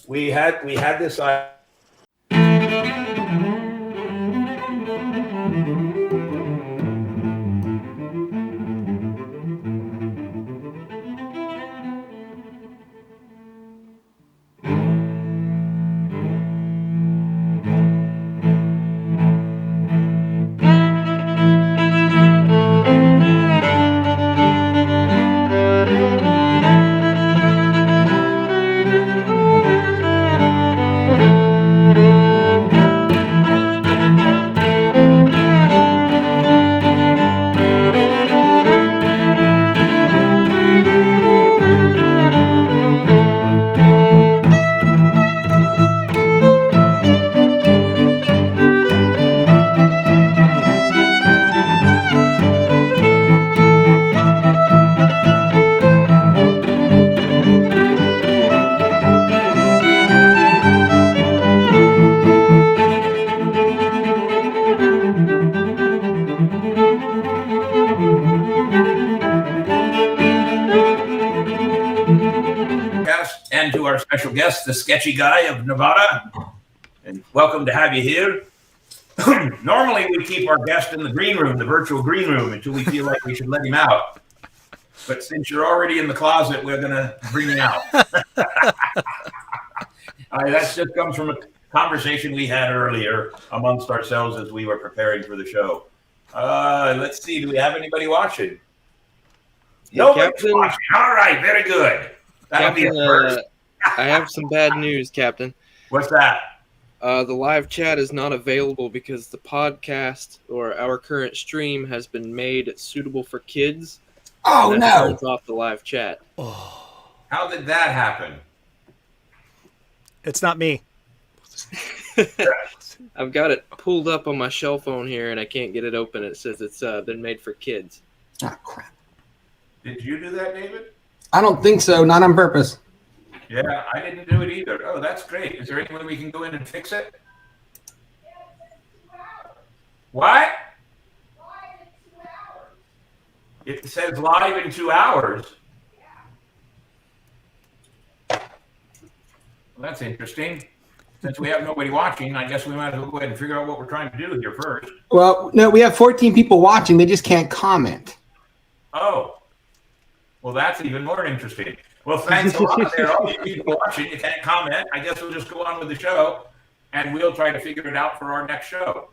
we had this. And to our special guest, the sketchy guy of Nevada. And welcome to have you here. Normally, we keep our guest in the green room, the virtual green room, until we feel like we should let him out. But since you're already in the closet, we're going to bring you out. That just comes from a conversation we had earlier amongst ourselves as we were preparing for the show. Let's see. Do we have anybody watching? Nobody's watching. All right. Very good. That'll be first. I have some bad news, Captain. What's that? The live chat is not available because the podcast or our current stream has been made suitable for kids. Oh, no. Turns off the live chat. Oh. How did that happen? It's not me. I've got it pulled up on my cell phone here, and I can't get it open. It says it's been made for kids. Oh, crap. Did you do that, David? I don't think so. Not on purpose. Yeah, I didn't do it either. Oh, that's great. Is there any way we can go in and fix it? What? It says live in 2 hours. Well, that's interesting. Since we have nobody watching, I guess we might as well go ahead and figure out what we're trying to do here first. Well, no, we have 14 people watching. They just can't comment. Oh. Well, that's even more interesting. Well, thanks a lot there, all you people watching. You can't comment. I guess we'll just go on with the show, and we'll try to figure it out for our next show.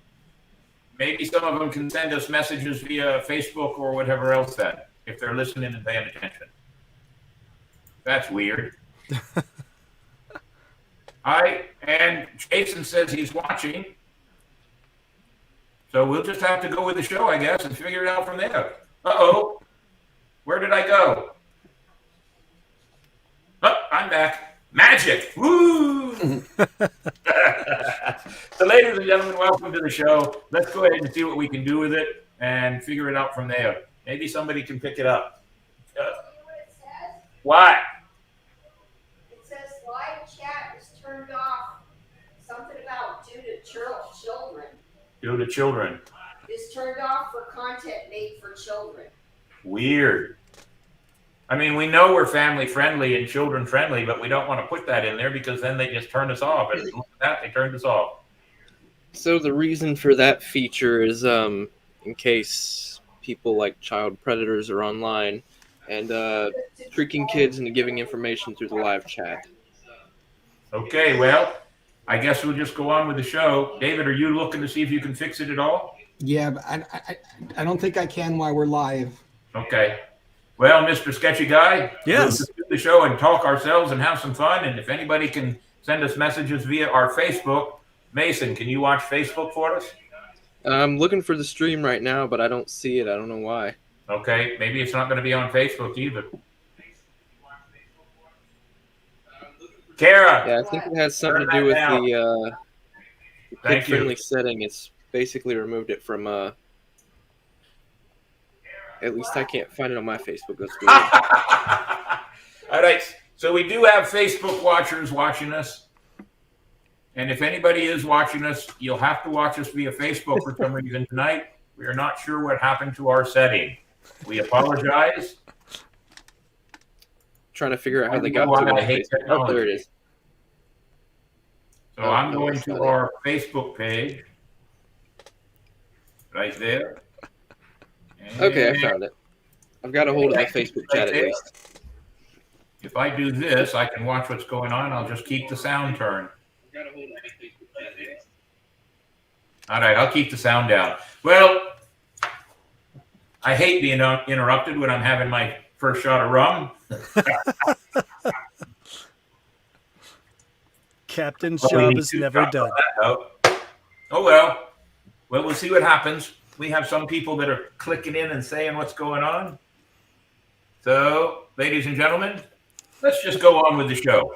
Maybe some of them can send us messages via Facebook or whatever else then, if they're listening and paying attention. That's weird. All right, and Jason says he's watching. So we'll just have to go with the show, I guess, and figure it out from there. Uh-oh. Where did I go? Oh, I'm back. Magic. Woo! So, ladies and gentlemen, welcome to the show. Let's go ahead and see what we can do with it and figure it out from there. Maybe somebody can pick it up. What? It says live chat is turned off. Something about due to children. Due to children. Is turned off for content made for children. Weird. I mean, we know we're family friendly and children friendly, but we don't want to put that in there because then they just turn us off. And look at that, they turned us off. So the reason for that feature is in case people like child predators are online and tricking kids into giving information through the live chat. Okay, well, I guess we'll just go on with the show. David, are you looking to see if you can fix it at all? Yeah, but I don't think I can while we're live. Okay. Well, Mr. Sketchy Guy, yes, we'll just do the show and talk ourselves and have some fun. And if anybody can send us messages via our Facebook, Mason, can you watch Facebook for us? I'm looking for the stream right now, but I don't see it. I don't know why. Okay, maybe it's not going to be on Facebook either. Kara. Yeah, I think it has something to do with the kid-friendly setting. It's basically removed it from at least I can't find it on my Facebook. That's weird. All right. So we do have Facebook watchers watching us. And if anybody is watching us, you'll have to watch us via Facebook for some reason tonight. We are not sure what happened to our setting. We apologize. Trying to figure out how they got to it. Oh, there it is. So Oh, I'm no, going that's to not it. our Facebook page. Right there. Okay, I And found it. I've got a hold of the thank you, Facebook right chat at there. least. If I do this, I can watch what's going on. I'll just keep the sound turned. All right, I'll keep the sound down. Well, I hate being interrupted when I'm having my first shot of rum. Captain's But we job need is two never shots on done. that note. Oh, well. Well, we'll see what happens. We have some people that are clicking in and saying what's going on. So, ladies and gentlemen, let's just go on with the show.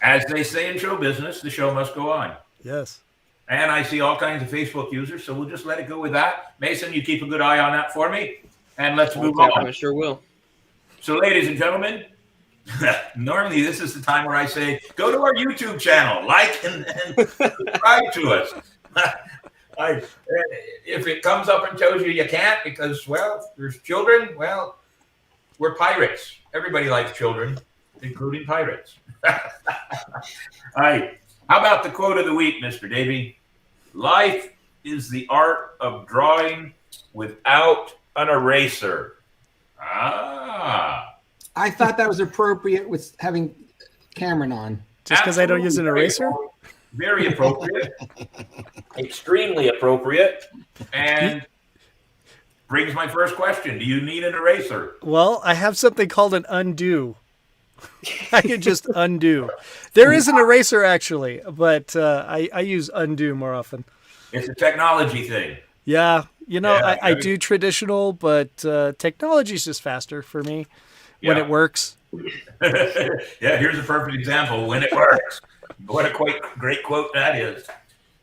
As they say in show business, the show must go on. Yes. And I see all kinds of Facebook users, so we'll just let it go with that. Mason, you keep a good eye on that for me, and let's move Captain, on. I sure will. So, ladies and gentlemen, normally this is the time where I say, go to our YouTube channel, like and subscribe to us. If it comes up and tells you you can't because, well, there's children, well, we're pirates. Everybody likes children, including pirates. All right. How about the quote of the week, Mr. Davey? Life is the art of drawing without an eraser. Ah. I thought that was appropriate with having Cameron on. Just because I don't use an eraser? Very appropriate. Extremely appropriate. And brings my first question. Do you need an eraser? Well, I have something called an undo. I can just undo. There is an eraser, actually, but I use undo more often. It's a technology thing. Yeah. Yeah, I do traditional, but technology is just faster for me when Yeah. it works. Yeah, here's a perfect example when it works. What a great quote that is.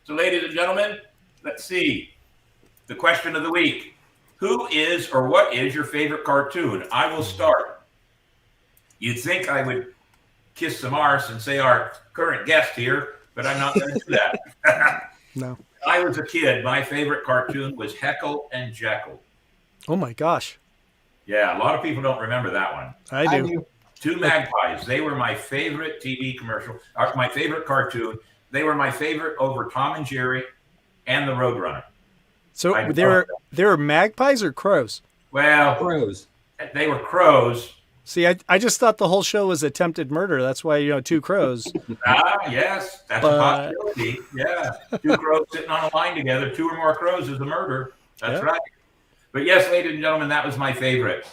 So, ladies and gentlemen, let's see. The question of the week. Who is or what is your favorite cartoon? I will start. You'd think I would kiss some arse and say our current guest here, but I'm not going to do that. No. When I was a kid, my favorite cartoon was Heckle and Jekyll. Oh, my gosh. Yeah, a lot of people don't remember that one. I do. Two magpies. They were my favorite TV commercial, my favorite cartoon. They were my favorite over Tom and Jerry and the Roadrunner. So I there love are magpies or crows? Well, Pros. they were crows. See, I just thought the whole show was attempted murder. That's why, two crows. Yes, that's a possibility. Yeah, two crows sitting on a line together. Two or more crows is a murder. That's right. But yes, ladies and gentlemen, that was my favorite.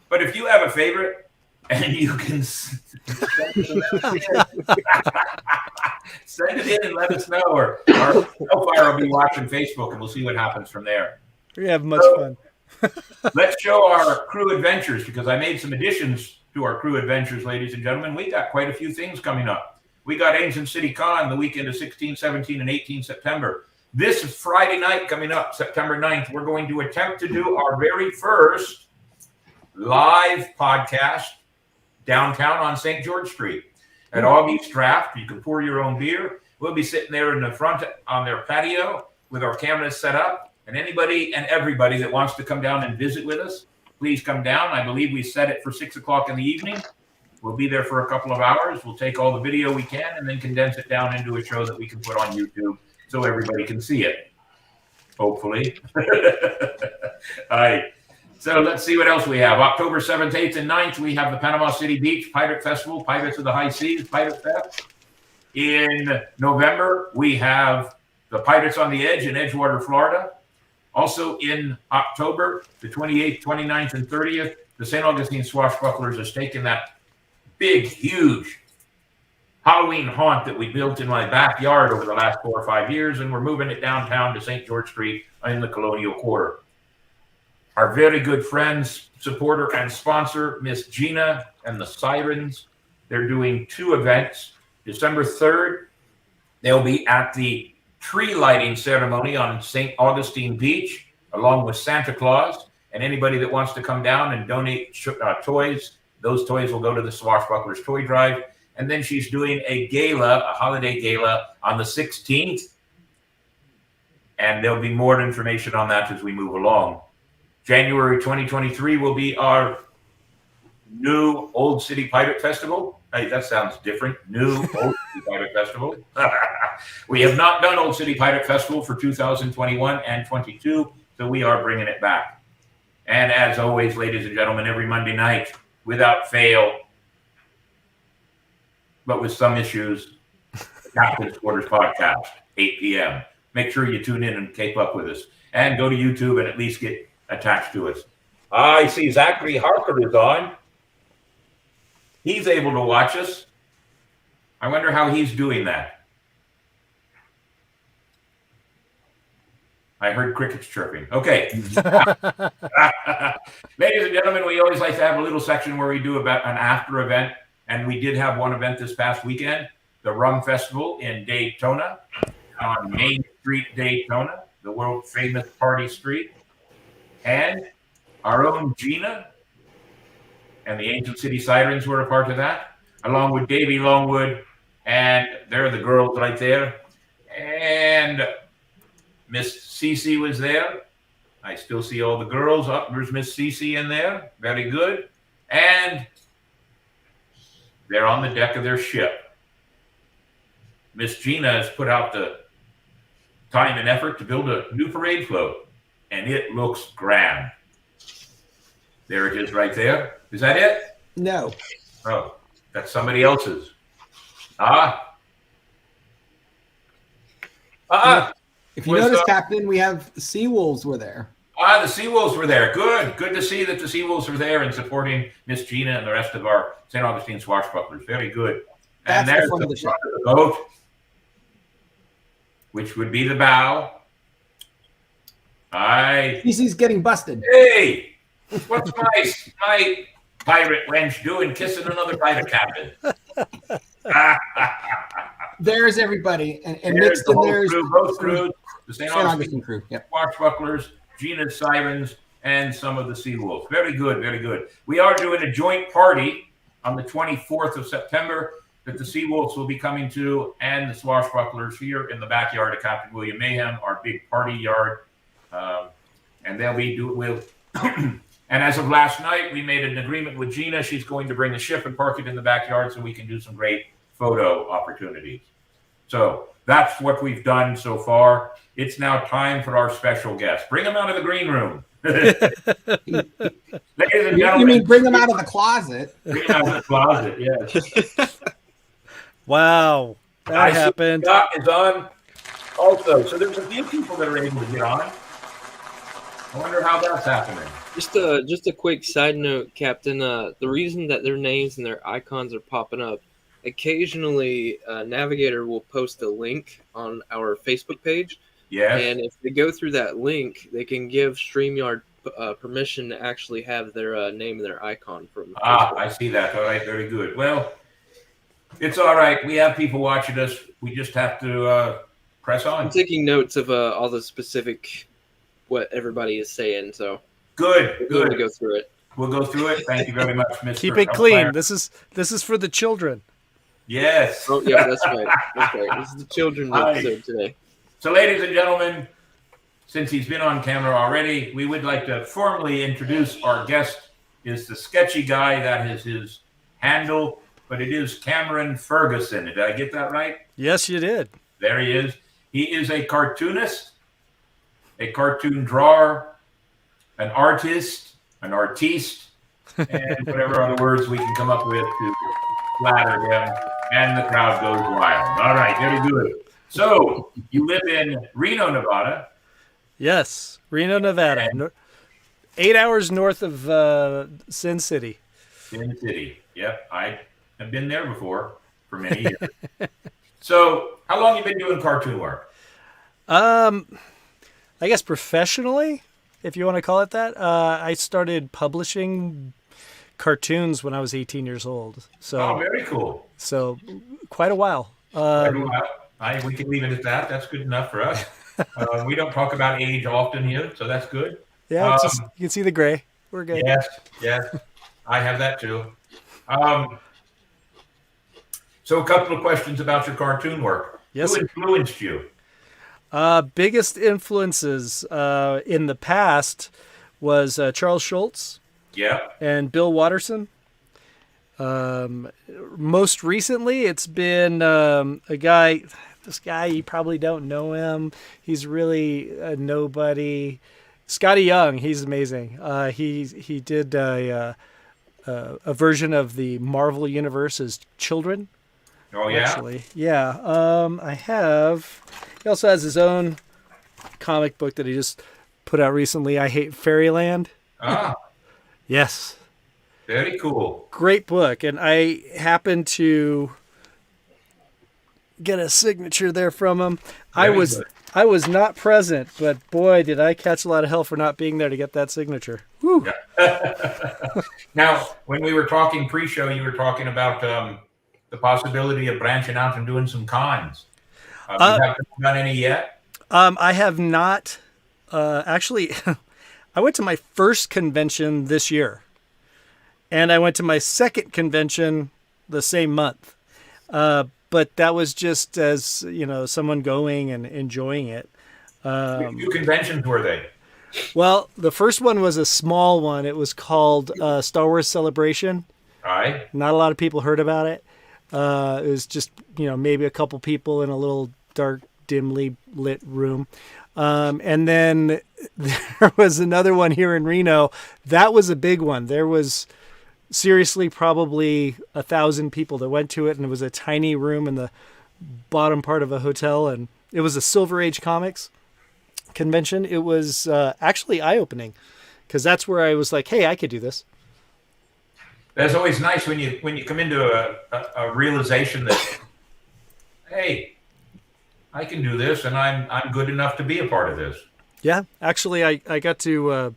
But if you have a favorite and you can send it in and let us know, or Hellfire will be watching Facebook and we'll see what happens from there. We have much fun. Let's show our crew adventures because I made some additions to our crew adventures, ladies and gentlemen. We got quite a few things coming up. We got Ancient City Con the weekend of 16, 17, and 18 September. This Friday night coming up, September 9th, we're going to attempt to do our very first live podcast downtown on St. George Street at Augie's Draft. You can pour your own beer. We'll be sitting there in the front on their patio with our cameras set up. And anybody and everybody that wants to come down and visit with us, please come down. I believe we set it for 6 o'clock in the evening. We'll be there for a couple of hours. We'll take all the video we can and then condense it down into a show that we can put on YouTube so everybody can see it. Hopefully. All right. So let's see what else we have. October 7th, 8th, and 9th, we have the Panama City Beach Pirate Festival, Pirates of the High Seas Pirate Fest. In November, we have the Pirates on the Edge in Edgewater, Florida. Also in October, the 28th, 29th, and 30th, the St. Augustine Swashbucklers has taken that big, huge Halloween haunt that we built in my backyard over the last 4 or 5 years, and we're moving it downtown to St. George Street in the Colonial Quarter. Our very good friends, supporter, and sponsor, Miss Gina and the Sirens, they're doing 2 events. December 3rd, they'll be at the tree lighting ceremony on St. Augustine Beach, along with Santa Claus. And anybody that wants to come down and donate toys, those toys will go to the Swashbucklers Toy Drive. And then she's doing a holiday gala on the 16th. And there'll be more information on that as we move along. January 2023 will be our New Old City Pirate Festival. Hey, that sounds different. New Old City Pirate Festival. We have not done Old City Pirate Festival for 2021 and 22, so we are bringing it back. And as always, ladies and gentlemen, every Monday night, without fail, but with some issues, Captain's Quarters Podcast, 8 p.m. Make sure you tune in and keep up with us. And go to YouTube and at least get attached to us. I see Zachary Harker is on. He's able to watch us. I wonder how he's doing that. I heard crickets chirping. Okay. Ladies and gentlemen, we always like to have a little section where we do about an after event. And we did have one event this past weekend, the Rum Festival in Daytona, on Main Street, Daytona, the world famous party street. And our own Gina and the Ancient City Sirens were a part of that, along with Davey Longwood, and they're the girls right there. And Miss Cece was there. I still see all the girls. Up there's Miss Cece in there. Very good. And they're on the deck of their ship. Miss Gina has put out the time and effort to build a new parade float, and it looks grand. There it is right there. Is that it? No. Oh, that's somebody else's. If you Was, notice, Captain, we have the Seawolves were there. The Seawolves were there. Good. Good to see that the Seawolves were there and supporting Miss Gina and the rest of our St. Augustine swashbucklers. Very good. And That's there's the front of the ship. front of the boat, which would be the bow. Cece's getting busted. Hey, what's my pirate wench doing kissing another pirate captain? There's everybody, and There's mixed the in whole there's crew, both crews, the St. St. Augustine Augustine crew. Yep. swashbucklers, Gina's Sirens, and some of the Seawolves. Very good, very good. We are doing a joint party on the 24th of September that the Seawolves will be coming to, and the swashbucklers here in the backyard of Captain William Mayhem, our big party yard. And they'll be and as of last night, we made an agreement with Gina. She's going to bring the ship and park it in the backyard so we can do some great photo opportunities. So that's what we've done so far. It's now time for our special guest. Bring them out of the green room. Ladies and gentlemen. You mean bring them out of the closet? Bring them out of the closet, yes. Wow, that happened. Scott is on also. So there's a few people that are able to get on. I wonder how that's happening. Just a quick side note, Captain. The reason that their names and their icons are popping up, occasionally Navigator will post a link on our Facebook page. Yes. And if they go through that link, they can give StreamYard permission to actually have their name and their icon from Facebook. I see that. All right, very good. Well, it's all right. We have people watching us. We just have to press on. I'm taking notes of all the specific what everybody is saying, so Good. we'll go through it. We'll go through it. Thank you very much, Mr. Keep it clean. This is for the children. Yes. Oh yeah, that's right. That's right. This is the children's episode today. So, ladies and gentlemen, since he's been on camera already, we would like to formally introduce our guest. Is the sketchy guy, that is his handle, but it is Cameron Ferguson. Did I get that right? Yes, you did. There he is. He is a cartoonist, a cartoon drawer, an artist, an artiste, and whatever other words we can come up with to flatter him, and the crowd goes wild. All right, very good. So, you live in Reno, Nevada. Yes, Reno, Nevada. 8 hours north of Sin City. Sin City. Yep, I have been there before for many years. So, how long have you been doing cartoon work? I guess professionally, if you want to call it that. I started publishing cartoons when I was 18 years old. So, very cool. So, quite a while. We can leave it at that. That's good enough for us. We don't talk about age often here, so that's good. Yeah, it's just, you can see the gray. We're good. Yes. I have that too. So a couple of questions about your cartoon work. Yes. Who influenced you? Biggest influences in the past was Charles Schultz. Yeah. And Bill Watterson. Most recently, it's been a guy. This guy, you probably don't know him. He's really a nobody. Scotty Young, he's amazing. He did a version of the Marvel Universe as children. Oh yeah. Actually, yeah. I have. He also has his own comic book that he just put out recently. I Hate Fairyland. Ah, Yes, very cool. great book, and I happened to get a signature there from him. Very good. I was not present, but boy, did I catch a lot of hell for not being there to get that signature. Whew. Now, when we were talking pre-show, you were talking about the possibility of branching out and doing some cons. You haven't done any yet? I have not. Actually, I went to my first convention this year, and I went to my second convention the same month. But that was just as, someone going and enjoying it. Few conventions were they? Well, the first one was a small one. It was called Star Wars Celebration. All right. Not a lot of people heard about it. It was just, maybe a couple people in a little dark, dimly lit room. And then there was another one here in Reno. That was a big one. There was seriously probably 1,000 people that went to it, and it was a tiny room in the bottom part of a hotel, and it was a Silver Age Comics convention. It was actually eye-opening, because that's where I was like, hey, I could do this. That's always nice when you come into a realization that, hey, I can do this, and I'm good enough to be a part of this. Yeah, actually, I got to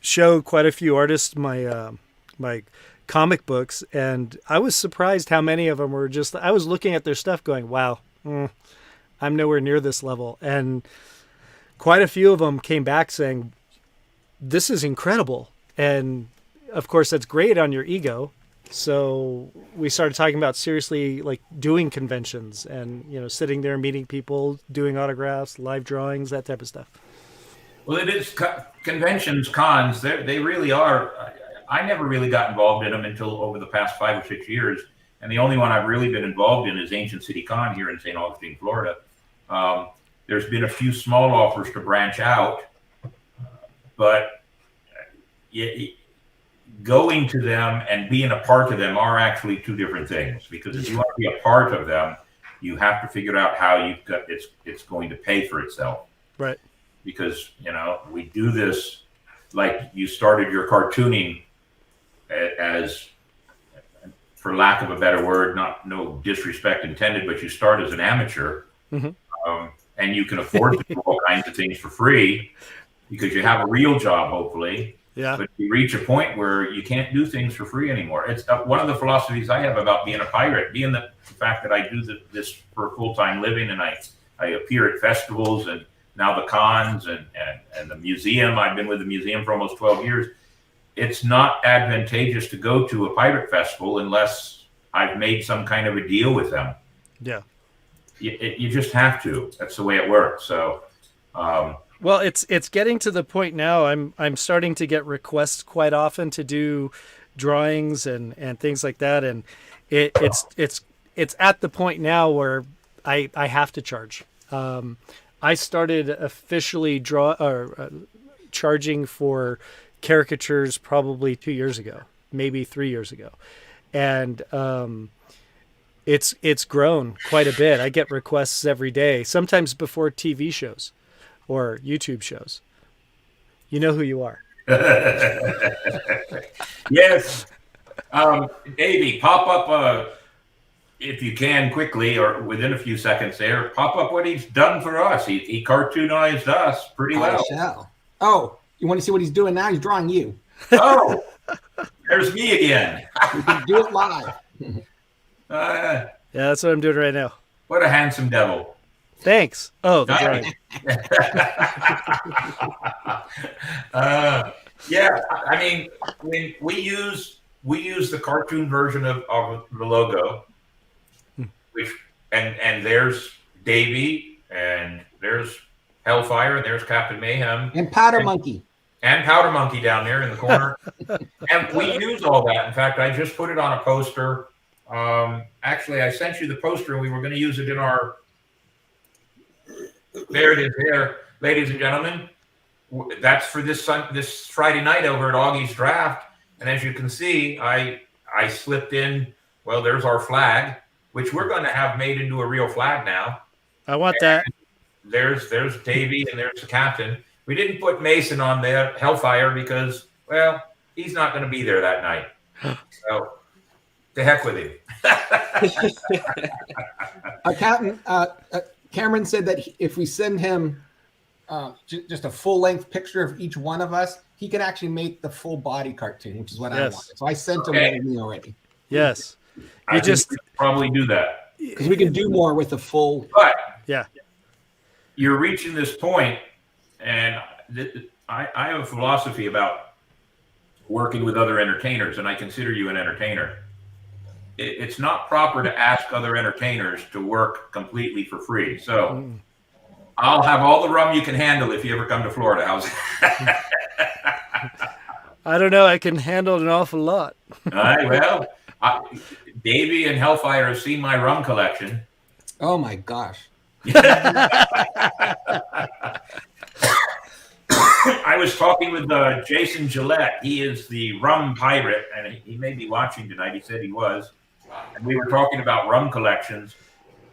show quite a few artists my comic books, and I was surprised how many of them were just, I was looking at their stuff going, wow, I'm nowhere near this level. And quite a few of them came back saying, this is incredible. And of course, that's great on your ego. So we started talking about seriously like doing conventions and, sitting there, meeting people, doing autographs, live drawings, that type of stuff. Well, it is conventions, cons. They really are. I never really got involved in them until over the past 5 or 6 years. And the only one I've really been involved in is Ancient City Con here in St. Augustine, Florida. There's been a few small offers to branch out, but going to them and being a part of them are actually two different things. Because if you want to be a part of them, you have to figure out how it's going to pay for itself. Right. Because, we do this like you started your cartooning as, for lack of a better word, no disrespect intended, but you start as an amateur, and you can afford to do all kinds of things for free because you have a real job, hopefully. Yeah. But you reach a point where you can't do things for free anymore. It's one of the philosophies I have about being a pirate, being the fact that I do this for a full-time living, and I appear at festivals and now the cons and the museum. I've been with the museum for almost 12 years. It's not advantageous to go to a pirate festival unless I've made some kind of a deal with them. Yeah. You just have to. That's the way it works. So, well, it's getting to the point now. I'm starting to get requests quite often to do drawings and things like that, and it's at the point now where I have to charge. I started officially charging for caricatures probably 2 years ago, maybe 3 years ago, and it's grown quite a bit. I get requests every day, sometimes before TV shows or YouTube shows. You know who you are. Yes. Davey, pop up, if you can quickly or within a few seconds there, pop up what he's done for us. He cartoonized us pretty well. I shall. Oh, you want to see what he's doing now? He's drawing you. Oh, there's me again. We can do it live. Yeah, that's what I'm doing right now. What a handsome devil. Thanks. Oh, the drawing. Yeah, I mean, we use the cartoon version of the logo, which and there's Davey and there's Hellfire and there's Captain Mayhem And Powder Monkey. and Powder Monkey down there in the corner. And we use all that. In fact, I just put it on a poster. Actually, I sent you the poster, and we were going to use it in our. There it is, there, ladies and gentlemen. That's for this Friday night over at Augie's Draft. And as you can see, I slipped in. Well, there's our flag, which we're going to have made into a real flag now. I want that. There's Davey, and there's the captain. We didn't put Mason on there, Hellfire, because, well, he's not going to be there that night. So, to heck with him. Captain, Cameron said that if we send him just a full-length picture of each one of us, he can actually make the full body cartoon, which is what I wanted. So I sent him one of me already. Yes. I just probably do that. Because we can do more with the full. But yeah, you're reaching this point, and I have a philosophy about working with other entertainers, and I consider you an entertainer. It's not proper to ask other entertainers to work completely for free. So I'll have all the rum you can handle if you ever come to Florida. How's that? I don't know. I can handle an awful lot. Well, Davey and Hellfire have seen my rum collection. Oh my gosh. I was talking with Jason Gillette. He is the rum pirate, and he may be watching tonight. He said he was. And we were talking about rum collections.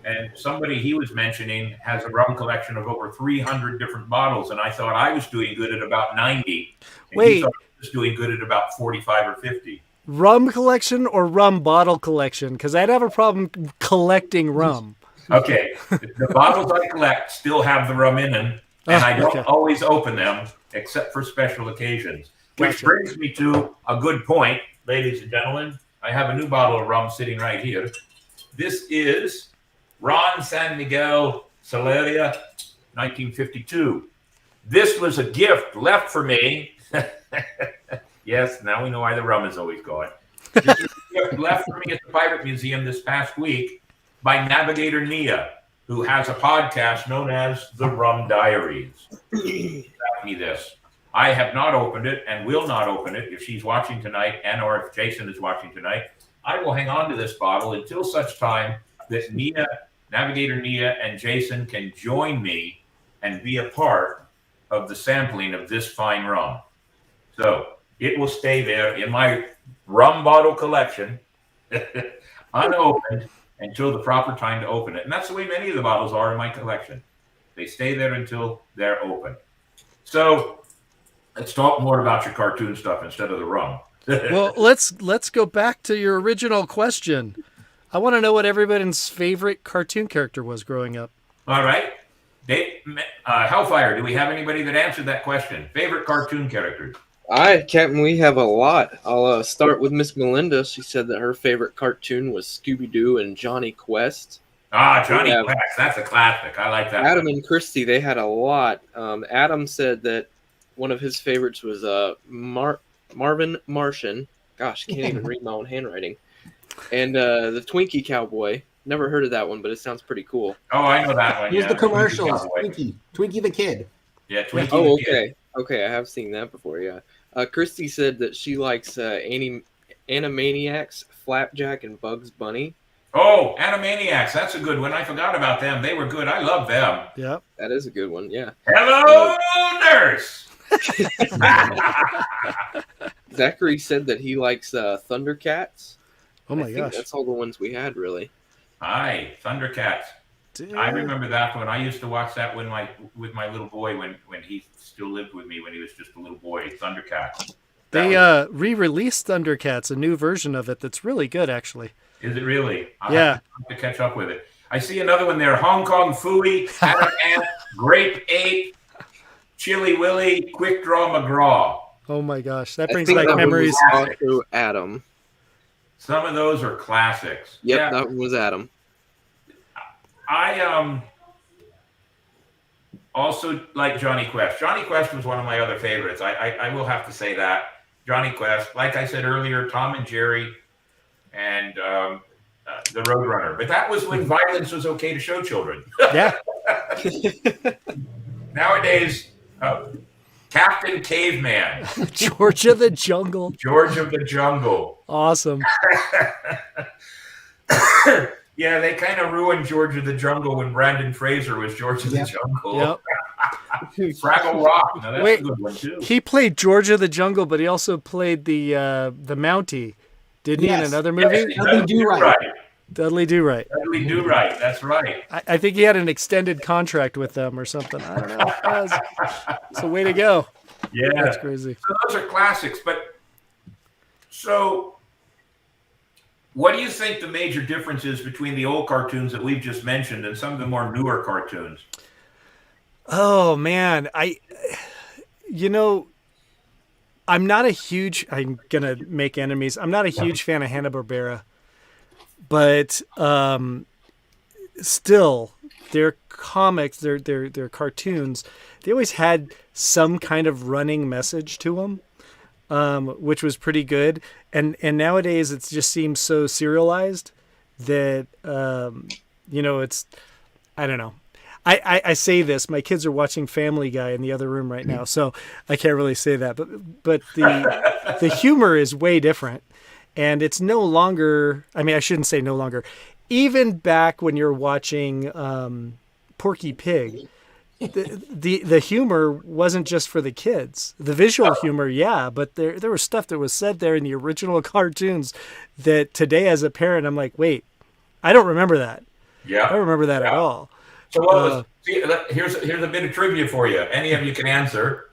And somebody he was mentioning has a rum collection of over 300 different bottles. And I thought I was doing good at about 90. And he thought he was doing good at about 45 or 50. Rum collection or rum bottle collection? Because I'd have a problem collecting rum. Okay. The bottles I collect still have the rum in them. And I don't always open them except for special occasions. Which brings me to a good point, ladies and gentlemen. I have a new bottle of rum sitting right here. This is Ron San Miguel Soleria, 1952. This was a gift left for me. Yes, now we know why the rum is always going. This was a gift left for me at the Pirate Museum this past week by Navigator Nia, who has a podcast known as The Rum Diaries. Ask me this. I have not opened it and will not open it if she's watching tonight and or if Jason is watching tonight. I will hang on to this bottle until such time that Nia, Navigator Nia, and Jason can join me and be a part of the sampling of this fine rum. So it will stay there in my rum bottle collection, unopened, until the proper time to open it. And that's the way many of the bottles are in my collection. They stay there until they're open. So let's talk more about your cartoon stuff instead of the rum. Well, let's go back to your original question. I want to know what everybody's favorite cartoon character was growing up. All right. Hellfire, do we have anybody that answered that question? Favorite cartoon characters? Captain, we have a lot. I'll start with Miss Melinda. She said that her favorite cartoon was Scooby-Doo and Johnny Quest. Johnny Quest. That's a classic. I like that. Adam and Christy, they had a lot. Adam said that one of his favorites was Marvin Martian. Gosh, I can't even read my own handwriting. And the Twinkie Cowboy. Never heard of that one, but it sounds pretty cool. Oh, I know that one. Here's the commercials. Twinkie the Kid. Yeah, Twinkie the Kid. Okay. Okay, I have seen that before, yeah. Christy said that she likes Animaniacs, Flapjack, and Bugs Bunny. Oh, Animaniacs. That's a good one. I forgot about them. They were good. I love them. Yeah. That is a good one, yeah. Hello, nurse! Zachary said that he likes Thundercats. Oh my gosh. That's all the ones we had, really. Aye, Thundercats. Dude. I remember that one. I used to watch that with my little boy when he still lived with me when he was just a little boy. Thundercats. They re-released Thundercats, a new version of it that's really good, actually. Is it really? I'll have to catch up with it. I see another one there. Hong Kong Phooey, Adam Ant, Grape Ape, Chili Willy, Quick Draw McGraw. Oh my gosh, that brings back memories. Also Adam. Some of those are classics. Yep, yeah. That was Adam. I also like Johnny Quest. Johnny Quest was one of my other favorites. I will have to say that. Johnny Quest, like I said earlier, Tom and Jerry, and the Roadrunner. But that was when violence was okay to show children. Yeah. Nowadays, Captain Caveman, George of the Jungle. George of the Jungle. Awesome. Yeah, they kind of ruined George of the Jungle when Brandon Fraser was George of the Jungle. Yep. Fraggle Rock. Now that's Wait, a good one too. he played George of the Jungle, but he also played the Mountie, didn't he, in another movie? Yes, Dudley Do-Right. Dudley Do-Right. Dudley Do-Right. That's right. I think he had an extended contract with them or something. I don't know. It's a way to go. Yeah, That's crazy. So those are classics. But so, what do you think the major difference is between the old cartoons that we've just mentioned and some of the more newer cartoons? Oh man, I'm not a huge. I'm gonna make enemies. I'm not a huge fan of Hanna-Barbera, but still, their comics, their cartoons, they always had some kind of running message to them, which was pretty good. And nowadays, it just seems so serialized that it's, I don't know. I say this, my kids are watching Family Guy in the other room right now, so I can't really say that. But the humor is way different, and it's no longer. I mean, I shouldn't say no longer. Even back when you're watching Porky Pig, the humor wasn't just for the kids. The visual humor, yeah, but there was stuff that was said there in the original cartoons that today, as a parent, I'm like, wait, I don't remember that. Yeah, I don't remember that at all. So what was? Here's a bit of trivia for you. Any of you can answer.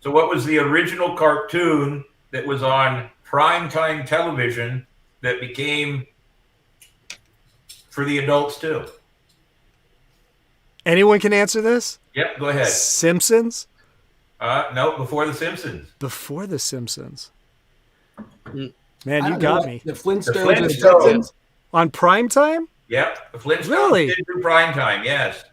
So what was the original cartoon that was on primetime television that became for the adults too? Anyone can answer this? Yep, go ahead. Simpsons? No, before the Simpsons. Before the Simpsons. Man, you got got me. The Flintstones. The and the Flintstones. Jetsons? On prime time? Yep, the Flintstones Really? did do primetime, yes.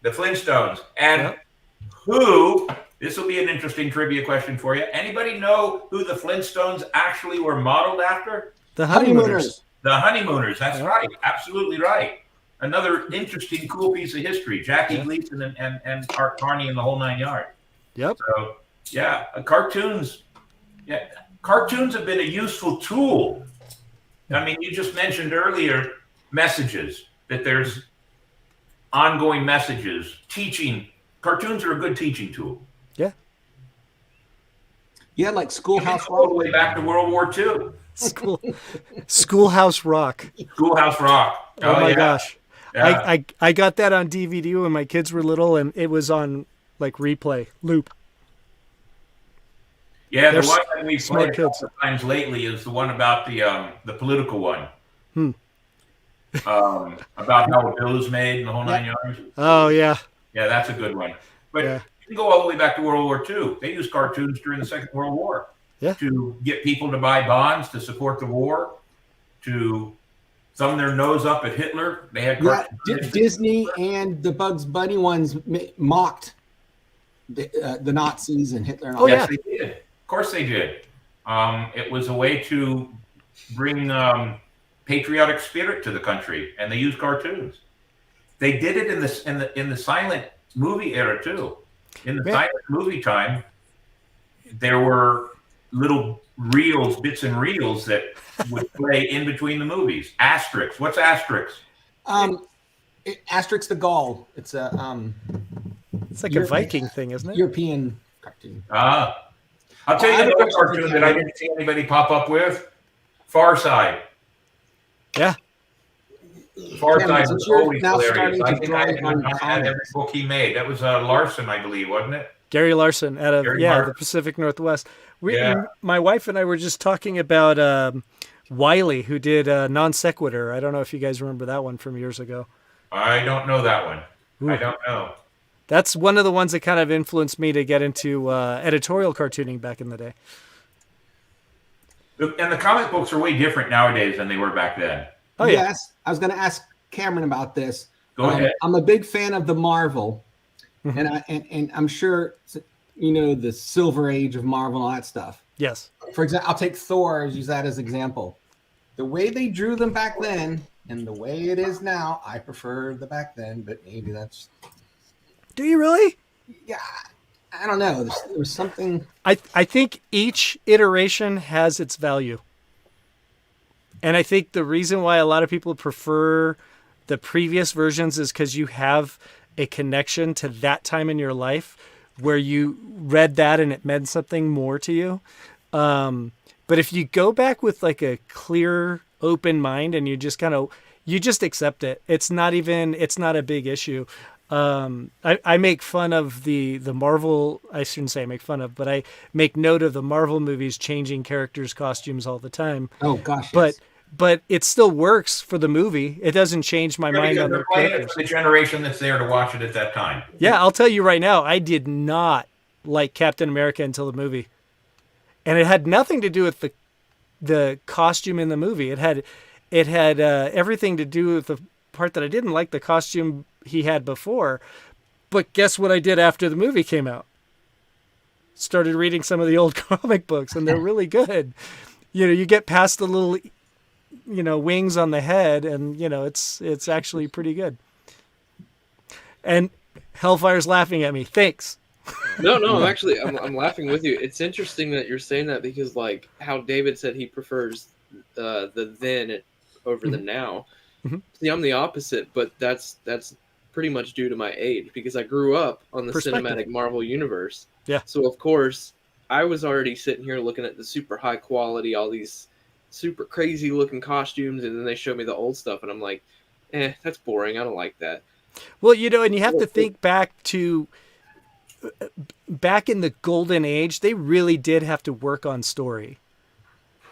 The Flintstones. And Yep. this will be an interesting trivia question for you. Anybody know who the Flintstones actually were modeled after? The Honeymooners. The Honeymooners, that's right. Absolutely right. Another interesting, cool piece of history. Jackie Gleason and Art Carney and the whole 9 yards. Yep. So, yeah, cartoons have been a useful tool. I mean, you just mentioned earlier messages, that there's ongoing messages, teaching. Cartoons are a good teaching tool. Yeah. Yeah, like Schoolhouse All the Rock. way back to World War II. Schoolhouse Rock. Schoolhouse Rock. Oh my gosh. Yeah. I got that on DVD when my kids were little, and it was on like replay loop. Yeah, the They're one that we've smart played a kids. couple times lately is the one about the political one. About how a bill is made and the whole 9 yards. Oh yeah. Yeah, that's a good one. But Yeah. you can go all the way back to World War II. They used cartoons during the Second World War to get people to buy bonds to support the war, to thumb their nose up at Hitler. They had Yeah, cartoons. Disney and the Bugs Bunny ones mocked the Nazis and Hitler and all Yes, that. they did. Of course they did. It was a way to bring patriotic spirit to the country, and they used cartoons. They did it in the silent movie era too. In the silent movie time, there were little reels, bits and reels that would play in between the movies. Asterix. What's Asterix? Asterix the Gaul. It's a It's like a Viking thing, isn't it? European cartoon. I'll tell you another cartoon that I didn't see anybody pop up with. Far Side. Yeah. Far Cameron, Side since was you're always now hilarious. starting I to think I draw on had every comics. book he made. That was Larson, I believe, wasn't it? Gary Larson out of Gary the Larson. Pacific Northwest. Yeah. My wife and I were just talking about Wiley, who did Non Sequitur. I don't know if you guys remember that one from years ago. I don't know that one. I don't know. That's one of the ones that kind of influenced me to get into editorial cartooning back in the day. And the comic books are way different nowadays than they were back then. Oh yeah. Yes, I was going to ask Cameron about this. Go ahead. I'm a big fan of the Marvel, and I'm sure the Silver Age of Marvel and all that stuff. Yes. For example, I'll take Thor, use that as example. The way they drew them back then and the way it is now, I prefer the back then, but maybe that's Do you really? yeah. I don't know. There was something. I think each iteration has its value. And I think the reason why a lot of people prefer the previous versions is because you have a connection to that time in your life where you read that and it meant something more to you. But if you go back with like a clear, open mind and you just accept it. It's not a big issue. I make fun of the Marvel, I shouldn't say I make fun of, but I make note of the Marvel movies changing characters' costumes all the time. Oh gosh, But yes. but it still works for the movie. It doesn't change my mind on They're the playing it characters. for the generation that's there to watch it at that time. Yeah, I'll tell you right now, I did not like Captain America until the movie. And it had nothing to do with the costume in the movie. It had everything to do with the part that I didn't like, the costume he had before. But guess what I did after the movie came out? Started reading some of the old comic books, and they're really good. You get past the little, wings on the head, and it's actually pretty good. And Hellfire's laughing at me. Thanks. No, actually, I'm laughing with you. It's interesting that you're saying that because, like, how David said he prefers the then over the now. Mhm. See, I'm the opposite, but that's pretty much due to my age because I grew up on the Perspective. cinematic Marvel universe. Yeah. So of course, I was already sitting here looking at the super high quality, all these super crazy looking costumes, and then they show me the old stuff, and I'm like, that's boring. I don't like that. Well, and you have to think back in the golden age, they really did have to work on story.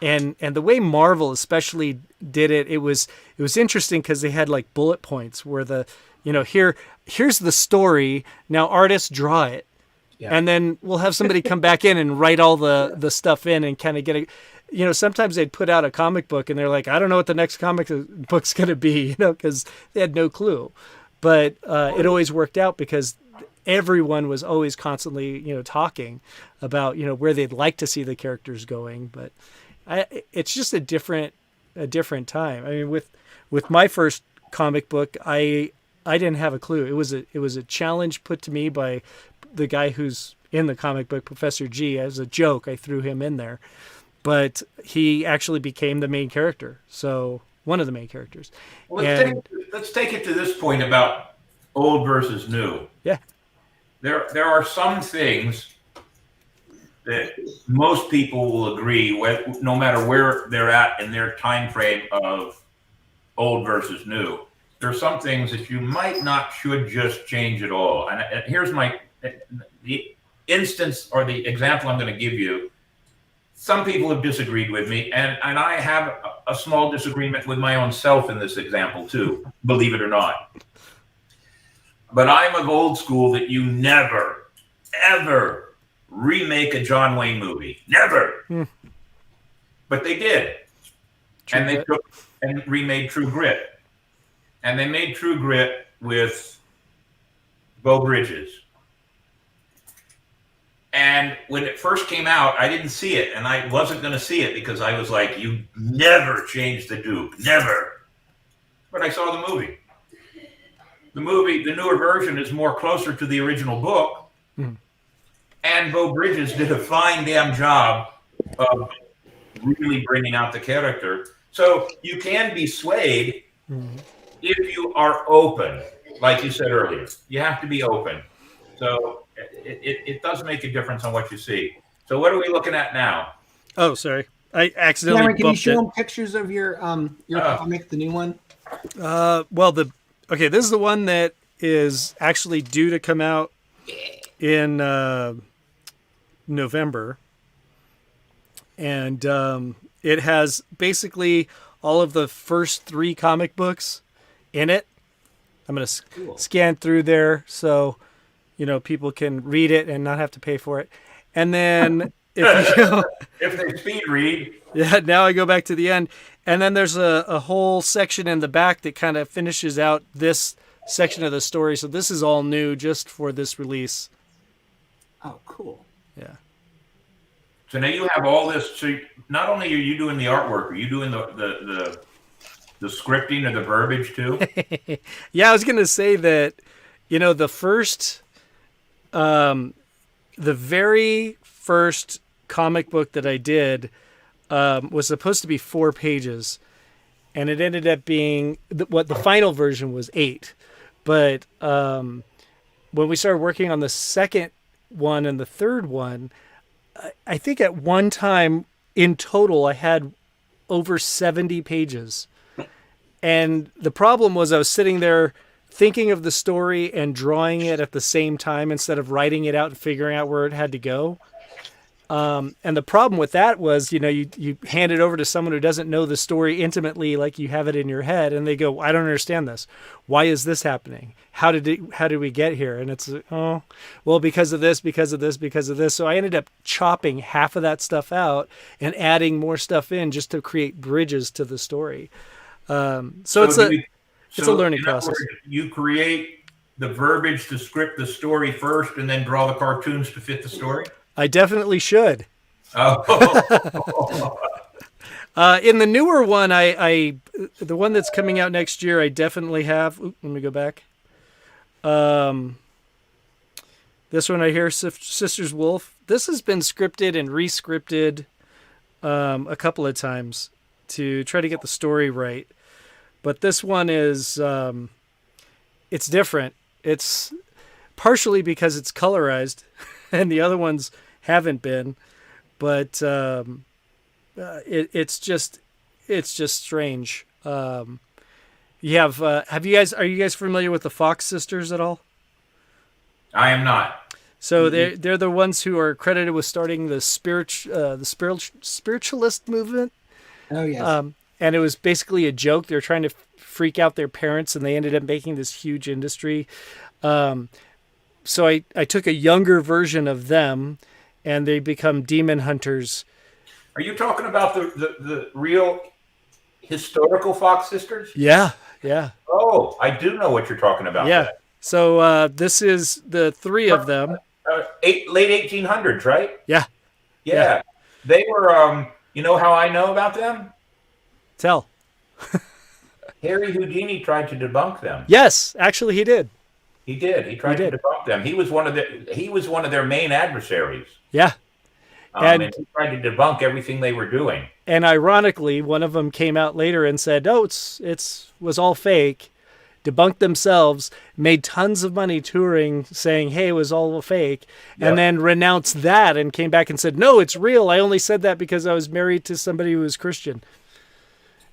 And the way Marvel especially did it, it was interesting because they had like bullet points where here's the story. Now artists draw it. Yeah. And then we'll have somebody come back in and write all the stuff in and kind of get sometimes they'd put out a comic book and they're like, I don't know what the next comic book's going to be, because they had no clue. But it always worked out because everyone was always constantly, talking about, where they'd like to see the characters going. But it's just a different time. I mean, with my first comic book, I didn't have a clue. It was a challenge put to me by the guy who's in the comic book, Professor G. As a joke, I threw him in there, but he actually became the main character. So one of the main characters. Well, let's take it to this point about old versus new. Yeah. There are some things that most people will agree with, no matter where they're at in their time frame of old versus new. There are some things that you should just change at all. And here's the instance or the example I'm going to give you. Some people have disagreed with me, and I have a small disagreement with my own self in this example too, believe it or not. But I'm of old school that you never, ever remake a John Wayne movie. Never. But they did. And they took and remade True Grit. And they made True Grit with Beau Bridges. And when it first came out, I didn't see it, and I wasn't going to see it because I was like, you never change the Duke, never. But I saw the movie. The newer version is more closer to the original book, and Beau Bridges did a fine damn job of really bringing out the character. So you can be swayed if you are open, like you said earlier. You have to be open. So it does make a difference on what you see. So what are we looking at now? Oh, sorry. I accidentally Cameron, can you bumped show it. them pictures of your comic, the new one? This is the one that is actually due to come out in November. And it has basically all of the first 3 comic books in it. I'm going to scan through there so people can read it and not have to pay for it. And then if they speed read. Yeah, now I go back to the end. And then there's a whole section in the back that kind of finishes out this section of the story. So this is all new just for this release. Oh, cool. Yeah. So now you have all this. So not only are you doing the artwork, are you doing the scripting or the verbiage too? Yeah, I was going to say that, the first the very first comic book that I did was supposed to be 4 pages, and it ended up being what the final version was 8. But when we started working on the second one and the third one, I think at one time in total I had over 70 pages. And the problem was I was sitting there thinking of the story and drawing it at the same time instead of writing it out and figuring out where it had to go. And the problem with that was, you hand it over to someone who doesn't know the story intimately, like you have it in your head, and they go, I don't understand this. Why is this happening? How did we get here? And it's, oh, well, because of this, because of this, because of this. So I ended up chopping half of that stuff out and adding more stuff in just to create bridges to the story. So it's a learning process. You create the verbiage to script the story first and then draw the cartoons to fit the story? I definitely should. Oh. In the newer one, the one that's coming out next year, I definitely have. Let me go back. This one right here, Sisters Wolf. This has been scripted and re-scripted a couple of times to try to get the story right. But this one is, it's different. It's partially because it's colorized, and the other ones haven't been. But it's just strange. Are you guys familiar with the Fox sisters at all? I am not. So they're the ones who are credited with starting the spiritualist movement. Oh yes. And it was basically a joke. They were trying to freak out their parents, and they ended up making this huge industry. So I took a younger version of them, and they become demon hunters. Are you talking about the real historical Fox sisters? Yeah. Oh, I do know what you're talking about. Yeah. So this is the 3 of them. Late 1800s, right? Yeah. They were, you know how I know about them? Tell. Harry Houdini tried to debunk them. Yes, actually he did. He did. He tried to debunk them. He was one of their main adversaries. Yeah. And he tried to debunk everything they were doing. And ironically, one of them came out later and said, "Oh, it was all fake," debunked themselves, made tons of money touring, saying, "Hey, it was all fake," and then renounced that and came back and said, "No, it's real. I only said that because I was married to somebody who was Christian."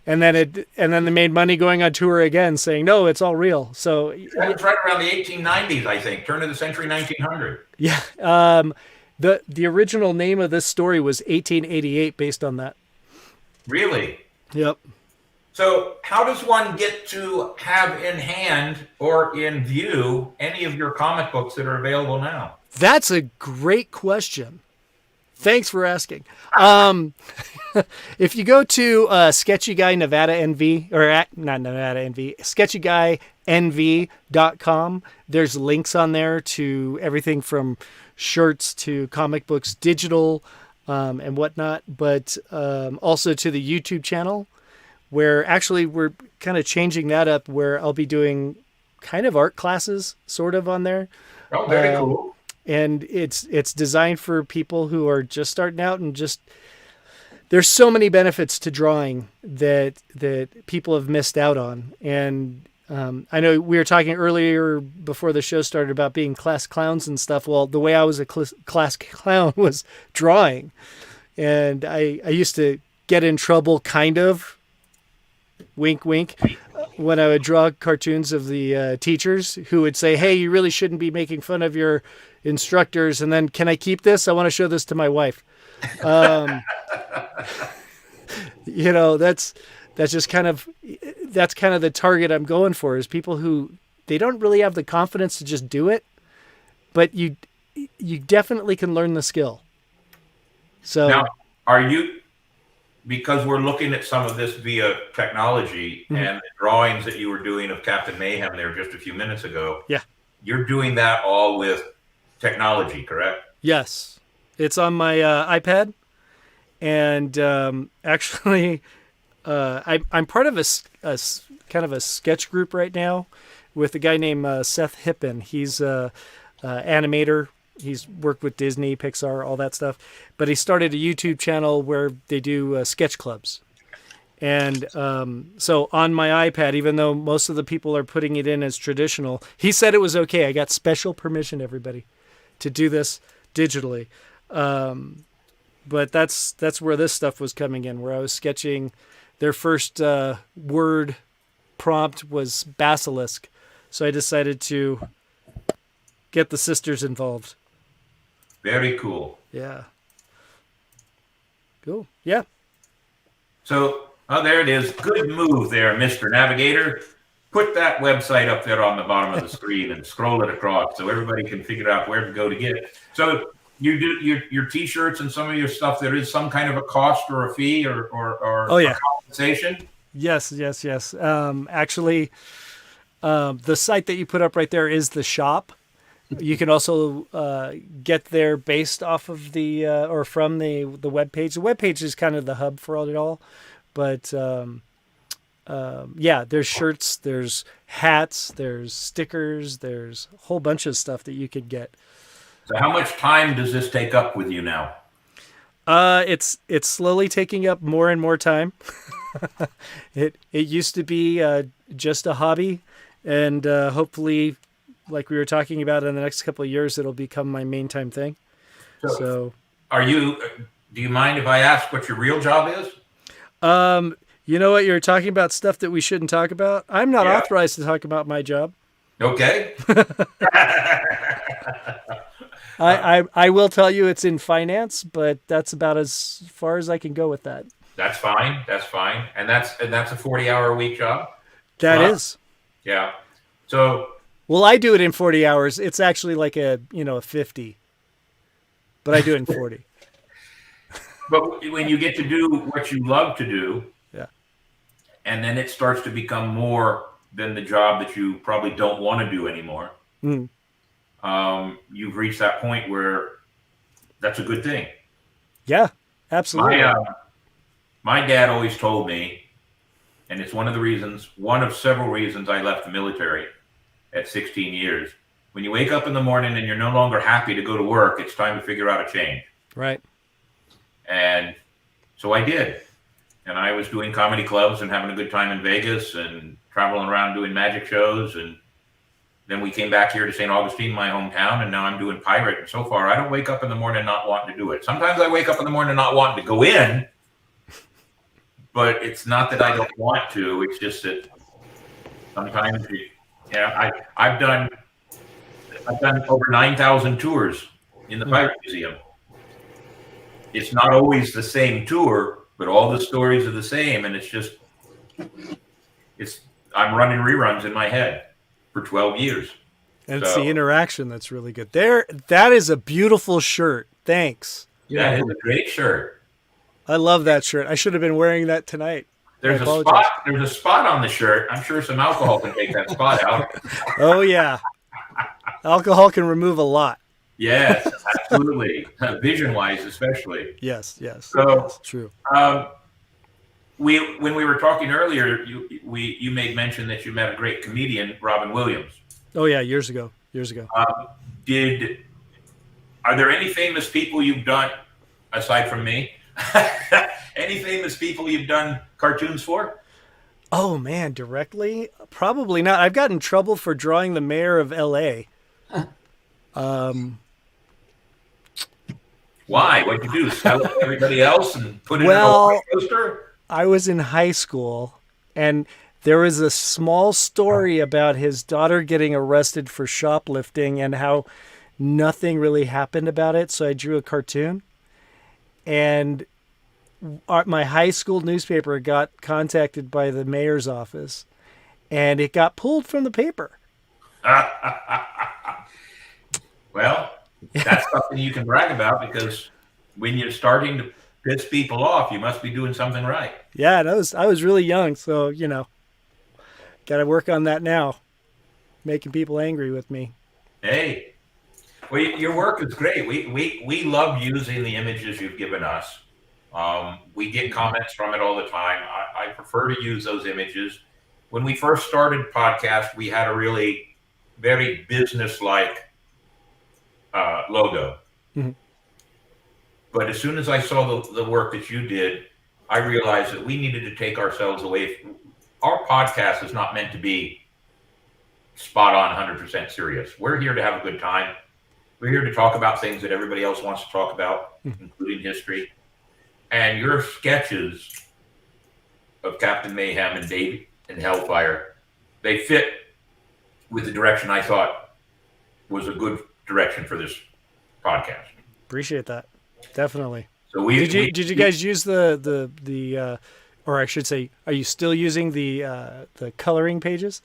And then they made money going on tour again, saying, "No, it's all real." So that was right around the 1890s, I think, turn of the century, 1900. Yeah. The original name of this story was 1888, based on that. Really? Yep. So how does one get to have in hand or in view any of your comic books that are available now? That's a great question. Thanks for asking. If you go to Sketchy Guy Nevada NV, or not Nevada NV, sketchyguyNV.com, there's links on there to everything from shirts to comic books, digital, and whatnot, but also to the YouTube channel, where actually we're kind of changing that up, where I'll be doing kind of art classes sort of on there. Oh, very cool. And it's designed for people who are just starting out, and there's so many benefits to drawing that people have missed out on. And I know we were talking earlier before the show started about being class clowns and stuff. Well, the way I was a class clown was drawing. And I used to get in trouble, kind of, wink, wink, when I would draw cartoons of the teachers who would say, "Hey, you really shouldn't be making fun of your instructors." And then, "Can I keep this? I want to show this to my wife." That's kind of the target I'm going for, is people who they don't really have the confidence to just do it, but you definitely can learn the skill. So now, are you, because we're looking at some of this via technology, and the drawings that you were doing of Captain Mayhem there just a few minutes ago, you're doing that all with technology, correct? Yes. It's on my iPad, and actually, I'm part of a kind of a sketch group right now with a guy named Seth Hippen. He's a animator He's worked with Disney, Pixar, all that stuff. But he started a YouTube channel where they do sketch clubs. And so on my iPad, even though most of the people are putting it in as traditional, he said it was okay. I got special permission, everybody, to do this digitally. But that's where this stuff was coming in, where I was sketching. Their first word prompt was basilisk. So I decided to get the sisters involved. Very cool. Yeah. Cool. Yeah. So, there it is. Good move there, Mr. Navigator. Put that website up there on the bottom of the screen and scroll it across so everybody can figure out where to go to get it. So you do your T-shirts and some of your stuff. There is some kind of a cost or a fee or Oh, yeah. compensation. Yes. Actually, the site that you put up right there is the shop. You can also get there based off of the or from the webpage. The webpage is kind of the hub for it all. But yeah, there's shirts, there's hats, there's stickers, there's a whole bunch of stuff that you could get. So how much time does this take up with you now? It's slowly taking up more and more time. It used to be just a hobby, and hopefully, like we were talking about, in the next couple of years, it'll become my main time thing. So do you mind if I ask what your real job is? You know what? You're talking about stuff that we shouldn't talk about. I'm not authorized to talk about my job. Okay. I will tell you it's in finance, but that's about as far as I can go with that. That's fine. That's fine. And that's a 40-hour-a-week job? That is. Yeah. So. Well, I do it in 40 hours. It's actually like a 50. But I do it in 40. But when you get to do what you love to do, yeah, and then it starts to become more than the job that you probably don't want to do anymore, you've reached that point where that's a good thing. Yeah, absolutely. My dad always told me, and it's one of several reasons I left the military at 16 years. When you wake up in the morning and you're no longer happy to go to work, it's time to figure out a change. Right. And so I did. And I was doing comedy clubs and having a good time in Vegas and traveling around doing magic shows. And then we came back here to St. Augustine, my hometown, and now I'm doing Pirate. And so far, I don't wake up in the morning not wanting to do it. Sometimes I wake up in the morning not wanting to go in, but it's not that I don't want to. It's just that sometimes, I've done over 9,000 tours in the Pirate Museum. It's not always the same tour, but all the stories are the same. And I'm running reruns in my head for 12 years. And it's the interaction that's really good. That is a beautiful shirt. Thanks. That is a great shirt. I love that shirt. I should have been wearing that tonight. There's a spot on the shirt. I'm sure some alcohol can take that spot out. Oh, yeah. Alcohol can remove a lot. Yes, absolutely. Vision-wise, especially. Yes. So that's true. When we were talking earlier, you made mention that you met a great comedian, Robin Williams. Oh yeah, years ago. Are there any famous people you've done aside from me? Any famous people you've done cartoons for? Oh man, directly? Probably not. I've gotten in trouble for drawing the mayor of LA. Why? What'd you do? Sell it to everybody else and put it in a poster? I was in high school, and there was a small story about his daughter getting arrested for shoplifting and how nothing really happened about it. So I drew a cartoon, and my high school newspaper got contacted by the mayor's office, and it got pulled from the paper. Well, that's something you can brag about, because when you're starting to piss people off, you must be doing something right. Yeah, and I was really young, so got to work on that now, making people angry with me. Hey, well, your work is great. We love using the images you've given us. We get comments from it all the time. I prefer to use those images. When we first started podcast, we had a really very business-like logo. Mhm. But as soon as I saw the work that you did, I realized that we needed to take ourselves away. Our podcast is not meant to be spot on 100% serious. We're here to have a good time. We're here to talk about things that everybody else wants to talk about, including history. And your sketches of Captain Mayhem and Davey and Hellfire, they fit with the direction I thought was a good direction for this podcast. Appreciate that. Definitely. So did you guys use the or I should say, are you still using the coloring pages?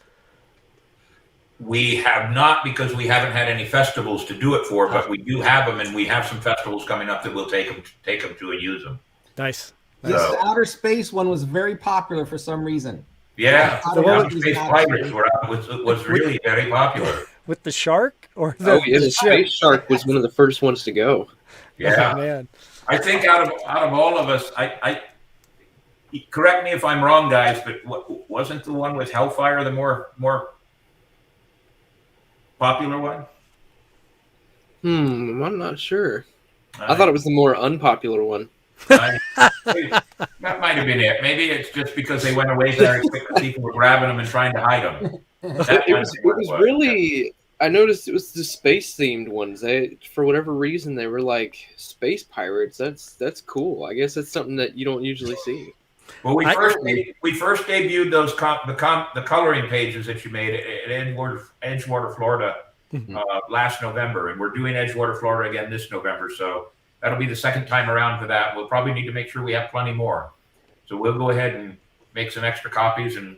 We have not, because we haven't had any festivals to do it for, but we do have them, and we have some festivals coming up that we'll take them to and use them. Nice. Yes, the outer space one was very popular for some reason. Yeah, the outer space pirates was really very popular. With the shark, or the space shark was one of the first ones to go. Yeah, oh, man. I think out of all of us, I correct me if I'm wrong, guys, but wasn't the one with Hellfire the more popular one? I'm not sure. I thought it was the more unpopular one. That might have been it. Maybe it's just because they went away very quickly. People were grabbing them and trying to hide them. It was really. I noticed it was the space themed ones. They, for whatever reason, they were like space pirates. That's cool. I guess that's something that you don't usually see. Well, we first debuted those the coloring pages that you made at Edgewater, Florida, last November, and we're doing Edgewater, Florida again this November. So that'll be the second time around for that. We'll probably need to make sure we have plenty more. So we'll go ahead and make some extra copies and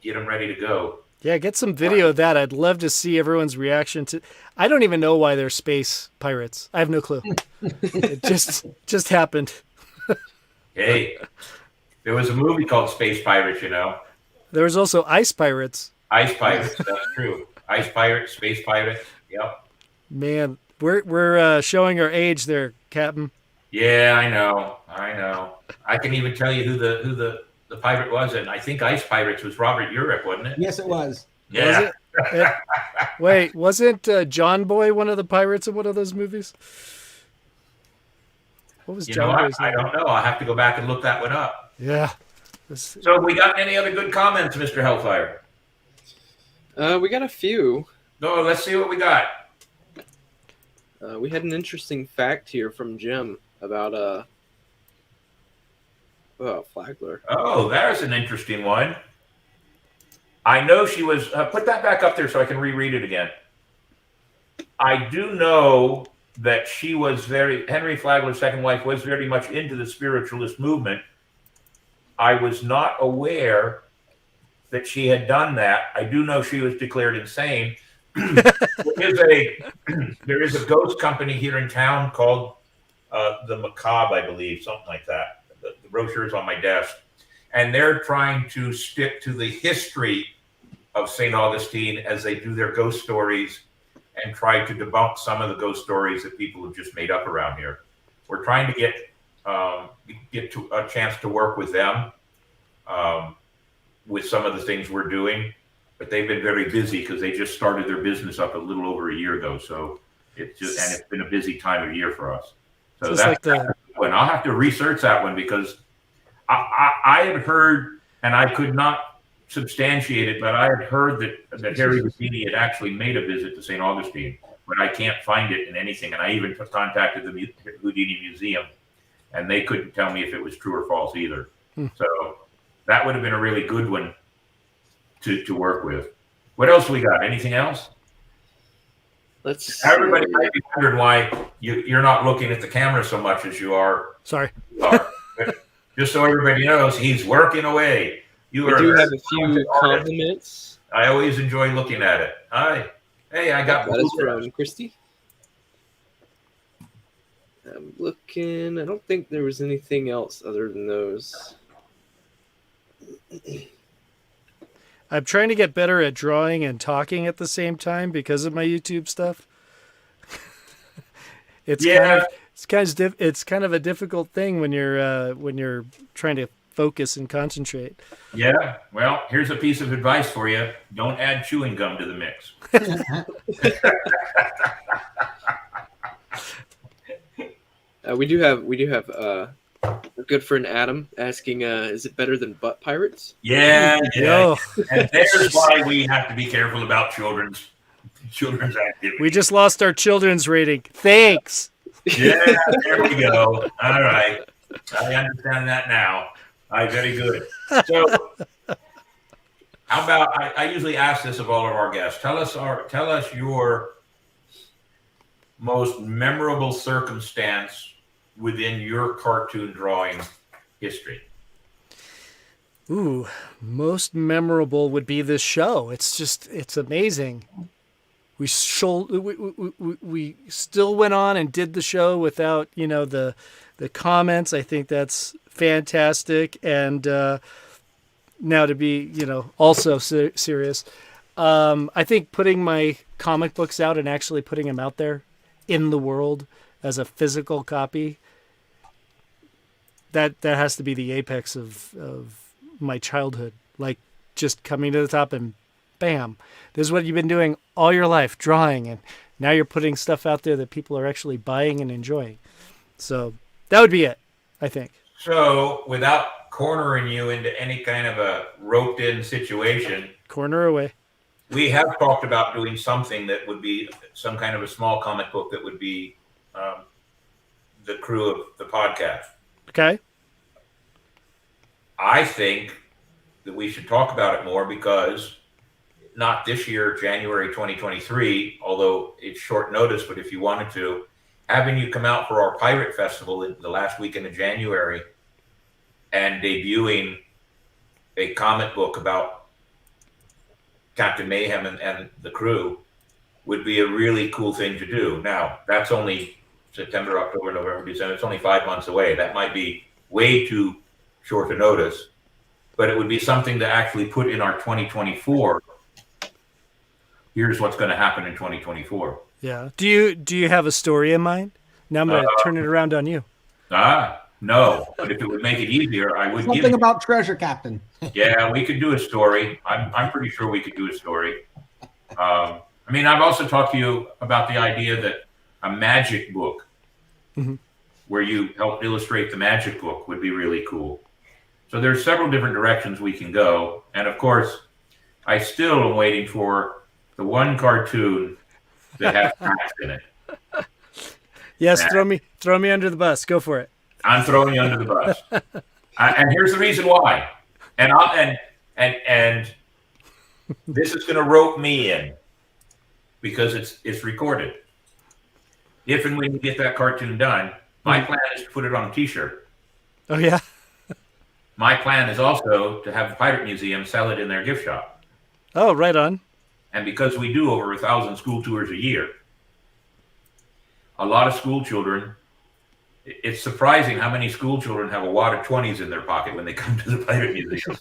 get them ready to go. Yeah, get some video of that. I'd love to see everyone's reaction to. I don't even know why they're space pirates. I have no clue. It just happened. Hey, there was a movie called Space Pirates, you know. There was also Ice Pirates. Ice Pirates, that's true. Ice Pirates, Space Pirates, yep. Man, we're showing our age there, Captain. Yeah, I know. I can even tell you who the pirate was, and I think Ice Pirates was Robert Urich, wasn't it? Yes, it was. Yeah. Was it? Wait, wasn't John Boy one of the pirates in one of those movies? What was John Boy's name? I don't know. I'll have to go back and look that one up. Yeah. So we got any other good comments, Mr. Hellfire? We got a few. No, let's see what we got. We had an interesting fact here from Jim about Flagler. Oh, there's an interesting one. I know she was. Put that back up there so I can reread it again. I do know that she was Henry Flagler's second wife was very much into the spiritualist movement. I was not aware that she had done that. I do know she was declared insane. There is a ghost company here in town called the Macabre, I believe, something like that. The brochure is on my desk. And they're trying to stick to the history of St. Augustine as they do their ghost stories and try to debunk some of the ghost stories that people have just made up around here. We're trying to get to a chance to work with them with some of the things we're doing, but they've been very busy because they just started their business up a little over a year ago. So it's been a busy time of year for us. So that's one. I'll have to research that one because I had heard, and I could not substantiate it, but I had heard that Harry Houdini had actually made a visit to St. Augustine, but I can't find it in anything. And I even contacted the Houdini Museum, and they couldn't tell me if it was true or false either. So that would have been a really good one to work with. What else we got? Anything else? Everybody might be wondering why you're not looking at the camera so much as you are. Sorry. Just so everybody knows, he's working away. We do have a few compliments. I always enjoy looking at it. Hey, I got that is from Christy. I'm looking. I don't think there was anything else other than those. I'm trying to get better at drawing and talking at the same time because of my YouTube stuff. It's kind of a difficult thing when you're trying to focus and concentrate. Yeah. Well, here's a piece of advice for you. Don't add chewing gum to the mix. We do have our good friend Adam asking, is it better than Butt Pirates? Yeah. Yo, And there's why we have to be careful about children's activity. we just lost our children's rating. Thanks. Yeah, there we go. All right. I understand that now. All right, very good. So how about I usually ask this of all of our guests. Tell us your most memorable circumstance within your cartoon drawing history. Ooh, most memorable would be this show. It's amazing. We still went on and did the show without, the comments. I think that's fantastic. And now to be, also serious. I think putting my comic books out and actually putting them out there in the world as a physical copy, that has to be the apex of my childhood. Like just coming to the top and bam, this is what you've been doing all your life, drawing, and now you're putting stuff out there that people are actually buying and enjoying. So that would be it, I think. So without cornering you into any kind of a roped in situation, Corner away. we have talked about doing something that would be some kind of a small comic book that would be the crew of the podcast. Okay. I think that we should talk about it more because not this year, January 2023, although it's short notice, but if you wanted to, having you come out for our Pirate Festival in the last weekend of January and debuting a comic book about Captain Mayhem and the crew would be a really cool thing to do. Now, that's only September, October, November, December. It's only 5 months away. That might be way too short a notice, but it would be something to actually put in our 2024. Here's what's going to happen in 2024. Yeah. Do you have a story in mind? Now I'm going to turn it around on you. No, but if it would make it easier, I would Something give about Treasure Captain. Yeah, we could do a story. I'm pretty sure we could do a story. I've also talked to you about the idea that a magic book where you help illustrate the magic book would be really cool. So there's several different directions we can go. And of course, I still am waiting for the one cartoon that has Max in it. Yes, throw me under the bus. Go for it. I'm throwing you under the bus. And here's the reason why. And this is going to rope me in because it's recorded. If and when you get that cartoon done, my plan is to put it on a T-shirt. Oh, yeah? My plan is also to have the Pirate Museum sell it in their gift shop. Oh, right on. And because we do over 1,000 school tours a year, a lot of school children, it's surprising how many school children have a wad of 20s in their pocket when they come to the Pirate Museum.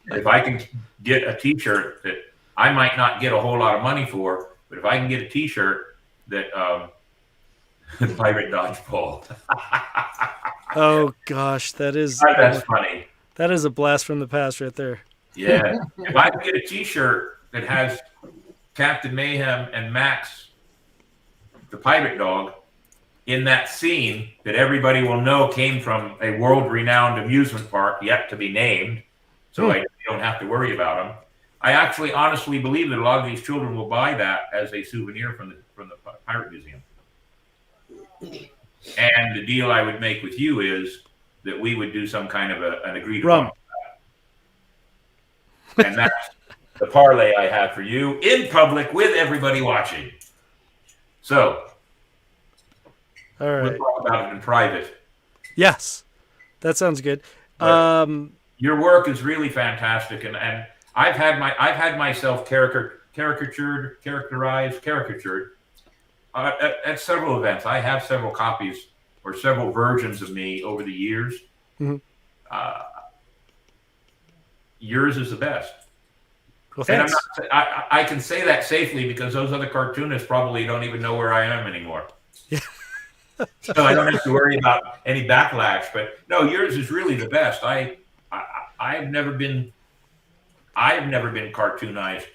If I can get a T-shirt that I might not get a whole lot of money for, but if I can get a T-shirt that Pirate Dodgeball. Oh gosh, that's funny. That is a blast from the past right there. Yeah. If I can get a T-shirt that has Captain Mayhem and Max, the pirate dog, in that scene that everybody will know came from a world-renowned amusement park yet to be named, so I don't have to worry about them. I actually honestly believe that a lot of these children will buy that as a souvenir from the Pirate Museum. And the deal I would make with you is that we would do some kind of an agreed upon. And that's the parlay I have for you in public with everybody watching. So, all right, we'll talk about it in private. Yes, that sounds good. Your work is really fantastic, and I've had myself caricatured at several events. I have several copies or several versions of me over the years. Yours is the best. Well, thanks. And I can say that safely because those other cartoonists probably don't even know where I am anymore. Yeah. So I don't have to worry about any backlash. But no, yours is really the best. I've never been cartoonized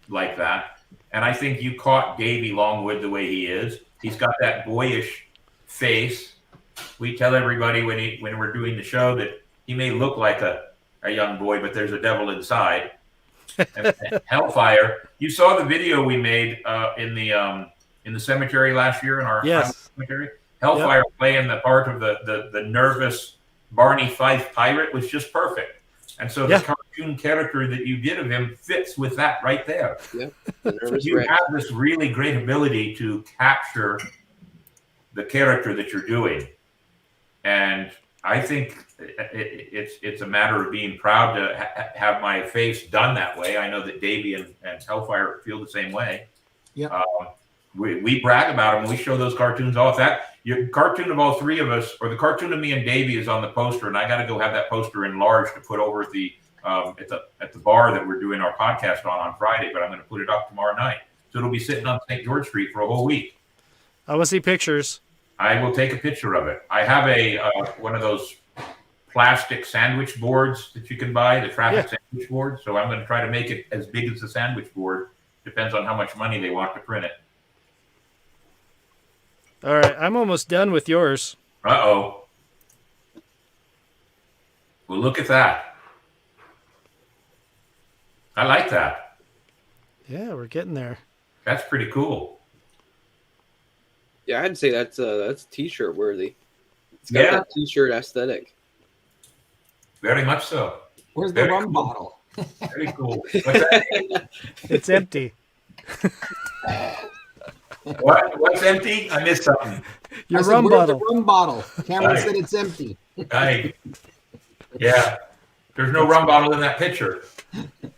like that. And I think you caught Davy Longwood the way he is. He's got that boyish face we tell everybody when we're doing the show that he may look like a young boy, but there's a devil inside. And Hellfire. You saw the video we made in the cemetery last year in our Yes. cemetery. Hellfire playing the part of the nervous Barney Fife pirate was just perfect. And so the cartoon character that you did of him fits with that right there. Yep. So you have this really great ability to capture the character that you're doing. And I think it's a matter of being proud to have my face done that way. I know that Davey and Hellfire feel the same way. Yeah. We brag about them. We show those cartoons off. That your cartoon of all three of us, or the cartoon of me and Davey, is on the poster, and I got to go have that poster enlarged to put over at the bar that we're doing our podcast on Friday. But I'm going to put it up tomorrow night, so it'll be sitting on St. George Street for a whole week. I want to see pictures. I will take a picture of it. I have a one of those plastic sandwich boards that you can buy, the traffic sandwich board. So I'm going to try to make it as big as the sandwich board. Depends on how much money they want to print it. All right, I'm almost done with yours. Uh-oh. Well, look at that. I like that. Yeah, we're getting there. That's pretty cool. Yeah, I'd say that's t-shirt worthy. It's got that t-shirt aesthetic. Very much so. Where's the rum bottle? Very cool. What's that? It's empty. What's empty? I missed something. Your said, rum where's bottle. The rum bottle. Cameron Right. said it's empty. Yeah. There's no rum bottle in that picture.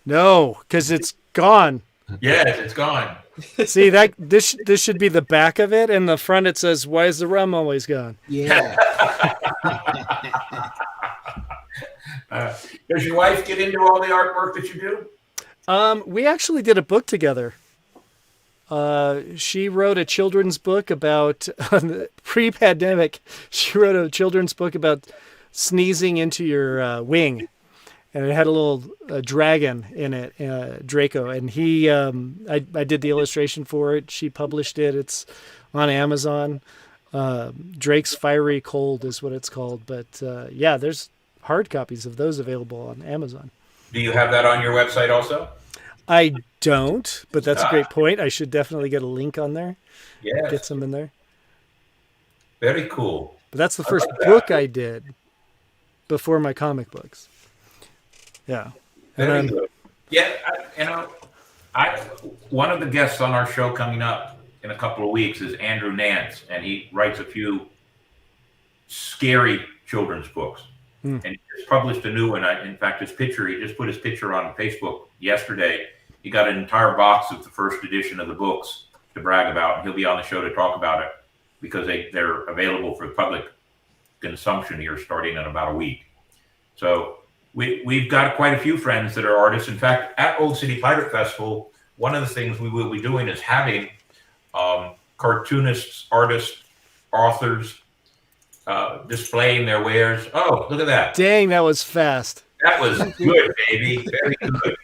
No, because it's gone. Yes, it's gone. See that this should be the back of it, and the front it says, "Why is the rum always gone?" Yeah. Does your wife get into all the artwork that you do? We actually did a book together. She wrote a children's book about pre-pandemic. She wrote a children's book about sneezing into your wing, and it had a little dragon in it, Draco. And he, I did the illustration for it. She published it. It's on Amazon. Drake's Fiery Cold is what it's called. But yeah, there's hard copies of those available on Amazon. Do you have that on your website also? I don't, but that's a great point. I should definitely get a link on there. Yeah. Get some in there. Very cool. But that's the first book I did before my comic books. Yeah. Very good. Yeah, one of the guests on our show coming up in a couple of weeks is Andrew Nance, and he writes a few scary children's books. And he just published a new one. In fact, he just put his picture on Facebook yesterday. He got an entire box of the first edition of the books to brag about, and he'll be on the show to talk about it because they're available for public consumption here starting in about a week. So we've got quite a few friends that are artists. In fact, at Old City Pirate Festival, one of the things we will be doing is having cartoonists, artists, authors displaying their wares. Oh, look at that. Dang, that was fast. That was good, baby. Very good.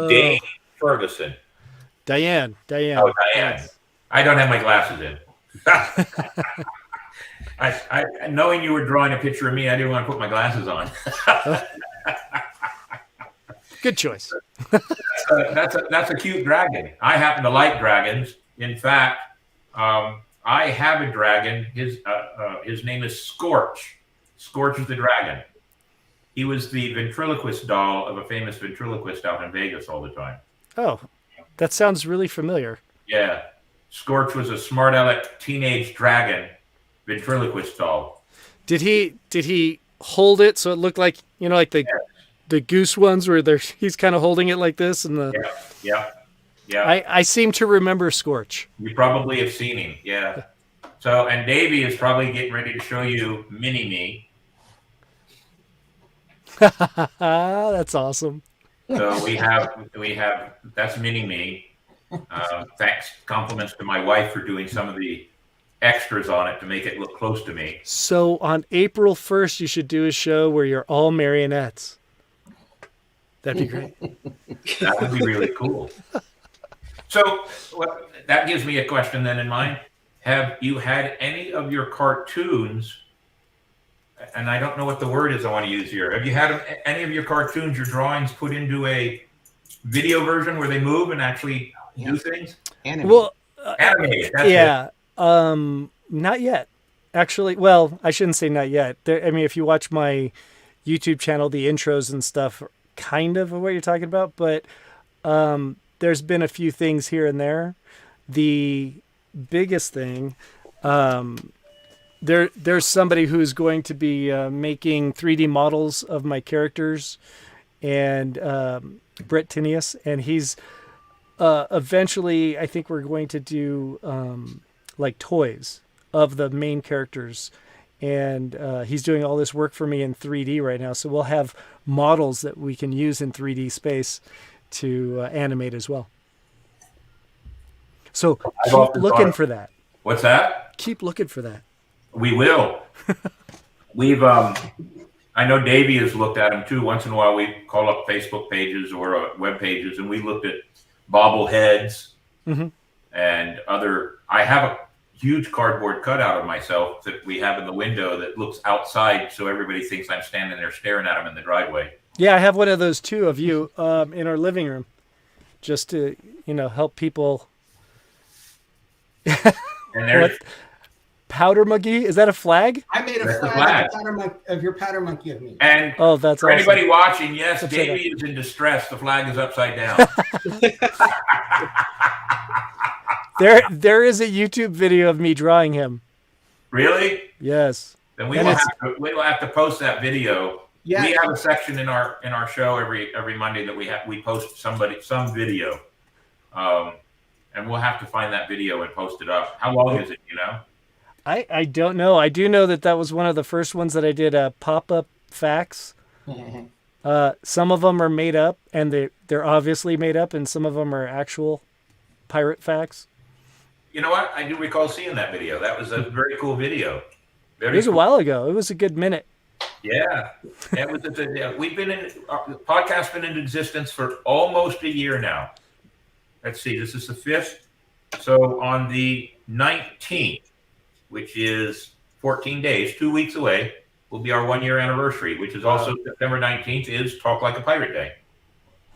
Dane Ferguson. Diane. Oh, Diane. Yes. I don't have my glasses in. I knowing you were drawing a picture of me, I didn't want to put my glasses on. Good choice. That's a cute dragon. I happen to like dragons. In fact, I have a dragon. His name is Scorch. Scorch is the dragon. He was the ventriloquist doll of a famous ventriloquist out in Vegas all the time. Oh, that sounds really familiar. Yeah. Scorch was a smart aleck teenage dragon ventriloquist doll. Did he hold it so it looked like, like the goose ones where he's kind of holding it like this and the Yeah. I seem to remember Scorch. You probably have seen him. Yeah. So, and Davey is probably getting ready to show you Mini Me. That's awesome. So we have that's Mini Me. Thanks, compliments to my wife for doing some of the extras on it to make it look close to me. So on April 1st, you should do a show where you're all marionettes. That'd be great. That would be really cool. So that gives me a question then in mind. have you had any of your cartoons, and I don't know what the word is I want to use here. Have you had any of your cartoons, your drawings put into a video version where they move and actually do things? Animated. Well, Animated, that's it. yeah, not yet. Actually, well, I shouldn't say not yet. I mean, if you watch my YouTube channel, the intros and stuff, are kind of what you're talking about, but there's been a few things here and there. The biggest thing, there's somebody who's going to be making 3D models of my characters, and Brett Tinius, and he's eventually, I think we're going to do like toys of the main characters, and he's doing all this work for me in 3D right now, so we'll have models that we can use in 3D space to animate as well. So keep looking for that. What's that? Keep looking for that. We will. We've I know Davey has looked at them too. Once in a while we call up Facebook pages or web pages, and we looked at bobbleheads and other. I have a huge cardboard cutout of myself that we have in the window that looks outside, so everybody thinks I'm standing there staring at them in the driveway. Yeah, I have one of those too of you in our living room, just to help people. And there's powder monkey. Is that a flag? I made a That's the flag flag. of your powder monkey of me. and That's for awesome. anybody watching, yes, Upside Davey is in distress. The flag is upside down. There is a YouTube video of me drawing him. Really? Yes. Then we And will have to post that video. Yeah. We have a section in our show every Monday that we post some video, and we'll have to find that video and post it up. How long is it? I don't know. I do know that was one of the first ones that I did pop-up facts. Some of them are made up, and they're obviously made up, and some of them are actual pirate facts. You know what? I do recall seeing that video. That was a very cool video. It was a while ago. It was a good minute. Yeah, that was. We've been the podcast's been in existence for almost a year now. Let's see. This is the 5th. So on the 19th, which is 14 days, 2 weeks away, will be our 1-year anniversary, which is also September 19th is Talk Like a Pirate Day.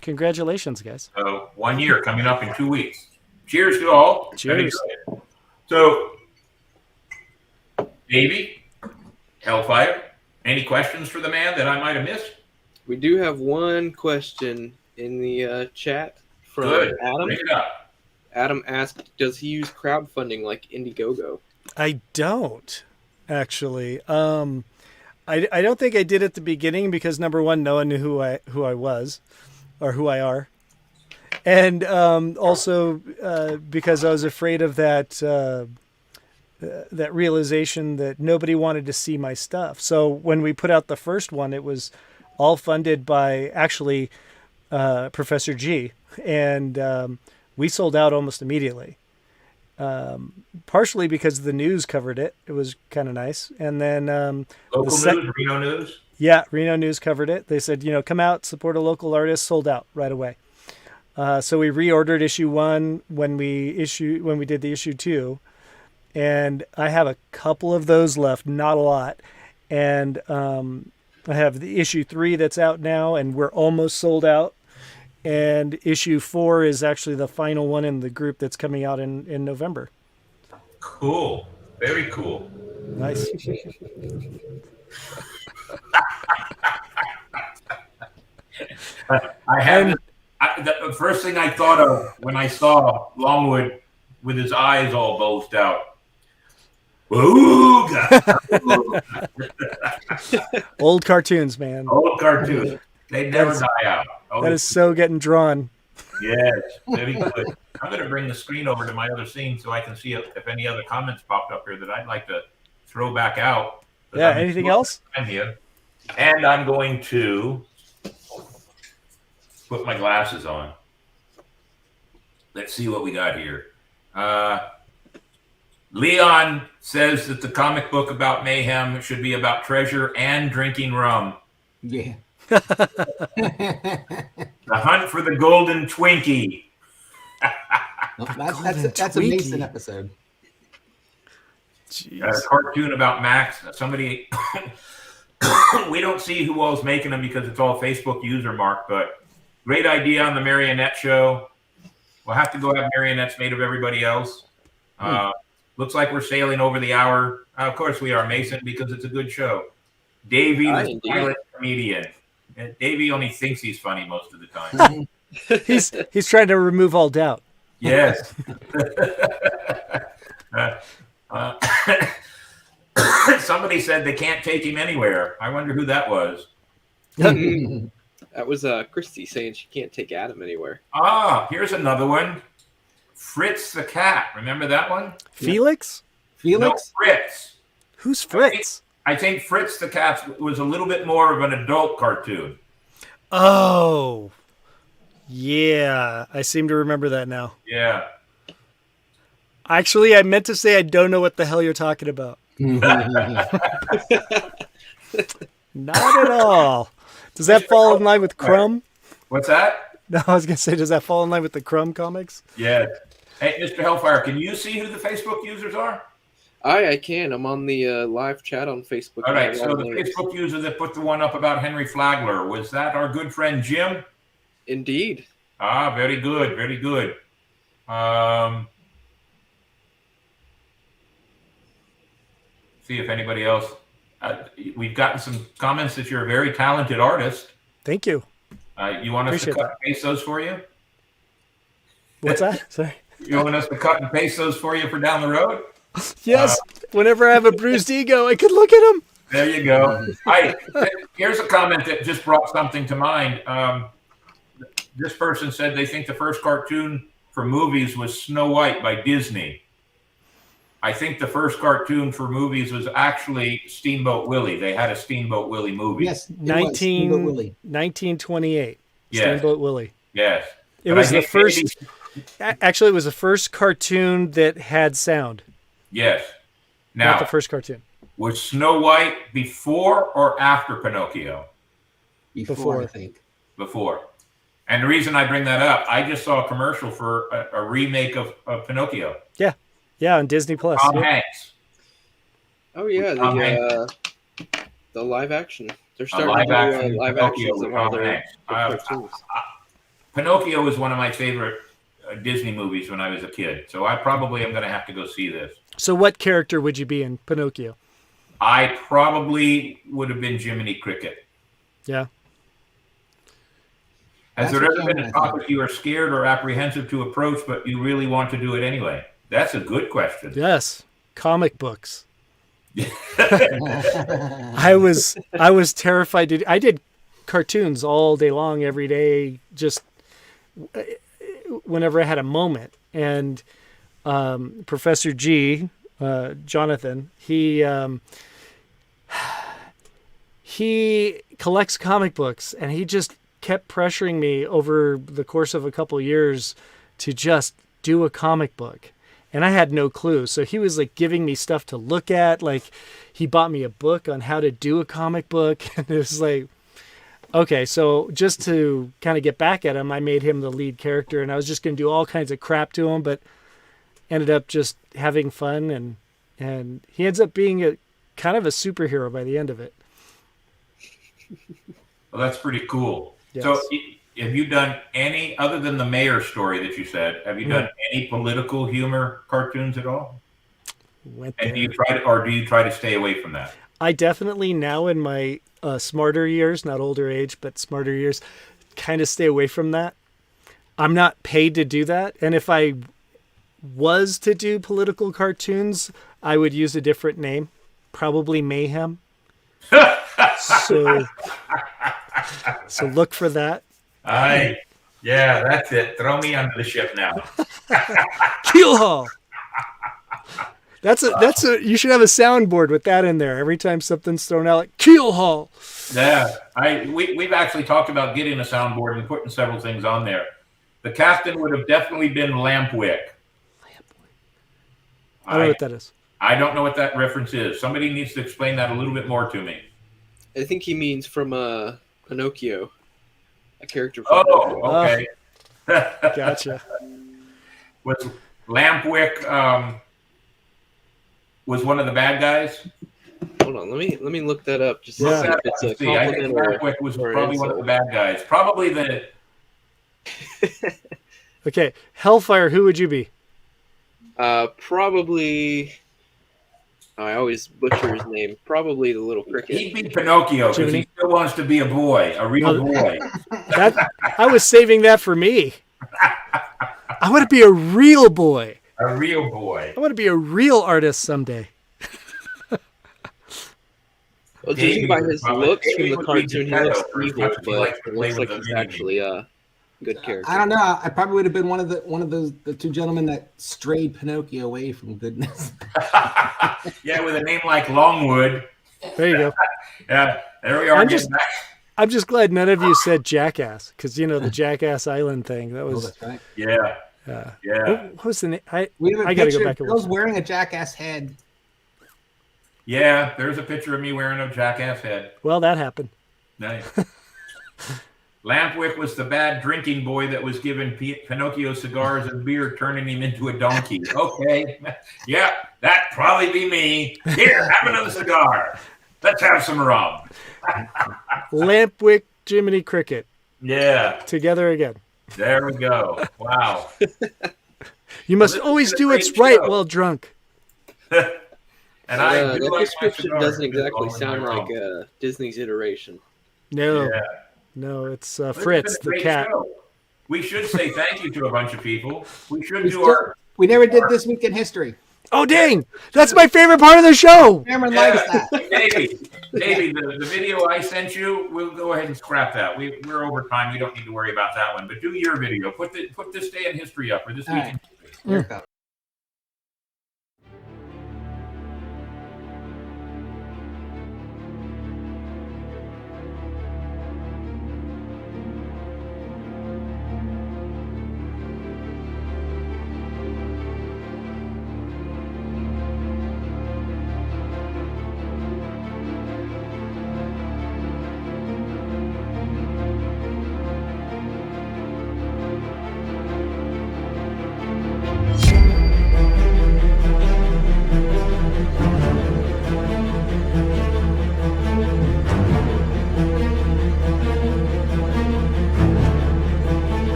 Congratulations, guys. So 1 year coming up in 2 weeks. Cheers to all. Cheers. So, Davey, Hellfire, any questions for the man that I might have missed? We do have one question in the chat from Good. Adam. Bring it up. Adam asked, does he use crowdfunding like Indiegogo? I don't, actually. I don't think I did at the beginning because, number one, no one knew who I was or who I are. And also because I was afraid of that realization that nobody wanted to see my stuff. So when we put out the first one, it was all funded by actually Professor G, and we sold out almost immediately. Partially because the news covered it. It was kind of nice. And then Local news, Reno News? Yeah, Reno News covered it. They said, come out, support a local artist, sold out right away. So we reordered issue 1 when we did the issue 2. And I have a couple of those left, not a lot. And I have the issue 3 that's out now, and we're almost sold out. And issue 4 is actually the final one in the group that's coming out in November. Cool. Very cool. Nice. I have the first thing I thought of when I saw Longwood with his eyes all bulged out. Ooga. Old cartoons, man. Old cartoons. They never die out. That is so getting drawn. Yes, very good. I'm going to bring the screen over to my other scene so I can see if any other comments popped up here that I'd like to throw back out. Yeah, anything else? I'm here. And I'm going to put my glasses on. Let's see what we got here. Leon says that the comic book about mayhem should be about treasure and drinking rum. Yeah. The hunt for the golden Twinkie. That's a Mason episode. Jeez. cartoon about Max. Somebody, we don't see who all's making them because it's all Facebook user mark, but great idea on the marionette show. We'll have to go have marionettes made of everybody else. Looks like we're sailing over the hour. Of course we are, Mason, because it's a good show. Davey was a silent comedian. And Davey only thinks he's funny most of the time. He's trying to remove all doubt. Yes. Somebody said they can't take him anywhere. I wonder who that was. That was Christy saying she can't take Adam anywhere. Here's another one. Fritz the cat. Remember that one? Felix? No, Fritz. Who's Fritz? I think Fritz the cat was a little bit more of an adult cartoon. Oh. Yeah. I seem to remember that now. Yeah. Actually, I meant to say I don't know what the hell you're talking about. Not at all. Does that fall in line with Crumb? What's that? No, I was going to say, does that fall in line with the Crumb comics? Yeah. Hey, Mr. Hellfire, can you see who the Facebook users are? I can. I'm on the live chat on Facebook. All right, so the Facebook user that put the one up about Henry Flagler, was that our good friend Jim? Indeed. Very good, very good. See if anybody else. We've gotten some comments that you're a very talented artist. Thank you. You want us Appreciate to cut and paste those for you? What's that? Sorry. You want us to cut and paste those for you for down the road? Yes. Whenever I have a bruised ego, I could look at them. There you go. Here's a comment that just brought something to mind. This person said they think the first cartoon for movies was Snow White by Disney. I think the first cartoon for movies was actually Steamboat Willie. They had a Steamboat Willie movie. Yes, 1928. Yes. Steamboat Willie. Yes. It was the first. Actually, it was the first cartoon that had sound. Yes. Not Now, the first cartoon. was Snow White before or after Pinocchio? Before, I think. Before. And the reason I bring that up, I just saw a commercial for a remake of Pinocchio. Yeah. Yeah, on Disney Plus. Tom Hanks. Oh yeah, the live action. They're starting live to action do live Pinocchio actions with of all Tom their Hanks. cartoons. Pinocchio was one of my favorite Disney movies when I was a kid. So I probably am going to have to go see this. So what character would you be in Pinocchio? I probably would have been Jiminy Cricket. Yeah. Has there ever been a topic you are scared or apprehensive to approach, but you really want to do it anyway? That's a good question. Yes. Comic books. I was terrified. I did cartoons all day long, every day, just whenever I had a moment. And Professor G, Jonathan, he collects comic books, and he just kept pressuring me over the course of a couple of years to just do a comic book. And I had no clue. So he was like giving me stuff to look at. Like he bought me a book on how to do a comic book. And it was like, okay, so just to kind of get back at him, I made him the lead character, and I was just going to do all kinds of crap to him, but ended up just having fun. And he ends up being a kind of a superhero by the end of it. Well, that's pretty cool. Yes. So have you done any, other than the mayor story that you said, have you done any political humor cartoons at all? And do you try to stay away from that? I definitely now in my smarter years, not older age, but smarter years, kind of stay away from that. I'm not paid to do that. And if I was to do political cartoons, I would use a different name, probably Mayhem. So look for that. Yeah, that's it. Throw me under the ship now. Keelhaul. That's a. You should have a soundboard with that in there every time something's thrown out, like Keelhaul. Yeah, we've actually talked about getting a soundboard and putting several things on there. The captain would have definitely been Lampwick. I don't know what that is. I don't know what that reference is. Somebody needs to explain that a little bit more to me. I think he means from Pinocchio, a character from Pinocchio. Okay. Gotcha. Was Lampwick was one of the bad guys. Hold on, let me look that up just to Yeah. see if it's a See, I think compliment Lampwick was or an probably one of the insult. bad guys. Probably the Okay, Hellfire. Who would you be? Probably. I always butcher his name. Probably the little cricket. he'd be Pinocchio because he Jiminy? still wants to be a boy, a real No. boy. That I was saving that for me. I want to be a real boy. A real boy. I want to be a real artist someday. Well, judging by his Davey looks from would the be cartoon, he looks Geppetto for as evil, much as he but likes to it play looks with like the he's mini-me. actually a good character. I don't know. I probably would have been one of the two gentlemen that strayed Pinocchio away from goodness. Yeah, with a name like Longwood. There you go. Yeah, there we are. I'm getting just- back. I'm just glad none of you said Jackass, because you know the Jackass Island thing. That Oh, was that's right. Yeah, yeah, what was the name? We have a I gotta picture go back of and Bill's watch. wearing a jackass head. yeah. There's a picture of me wearing a jackass head. Well, that happened. Nice. Lampwick was the bad drinking boy that was giving Pinocchio cigars and beer, turning him into a donkey. Okay, yeah, that'd probably be me. Here, have another cigar. Let's have some rum. Lampwick, Jiminy Cricket, Yeah, together again. there we go. Wow. You must This has always been a do great what's right show. while drunk. And I do that like my description cigars doesn't a bit exactly longer than sound my like rum. Disney's iteration. No, Yeah. no, it's This has Fritz, been a the great cat. show. We should say thank you to a bunch of people. We should We, do still, our. we never did This Week in History. Oh, dang! That's my favorite part of the show. Cameron Yeah, likes that. Davey, the video I sent you, we'll go ahead and scrap that. We're over time. We don't need to worry about that one. But do your video. Put this day in history up or this All week. right. in history. Here it goes.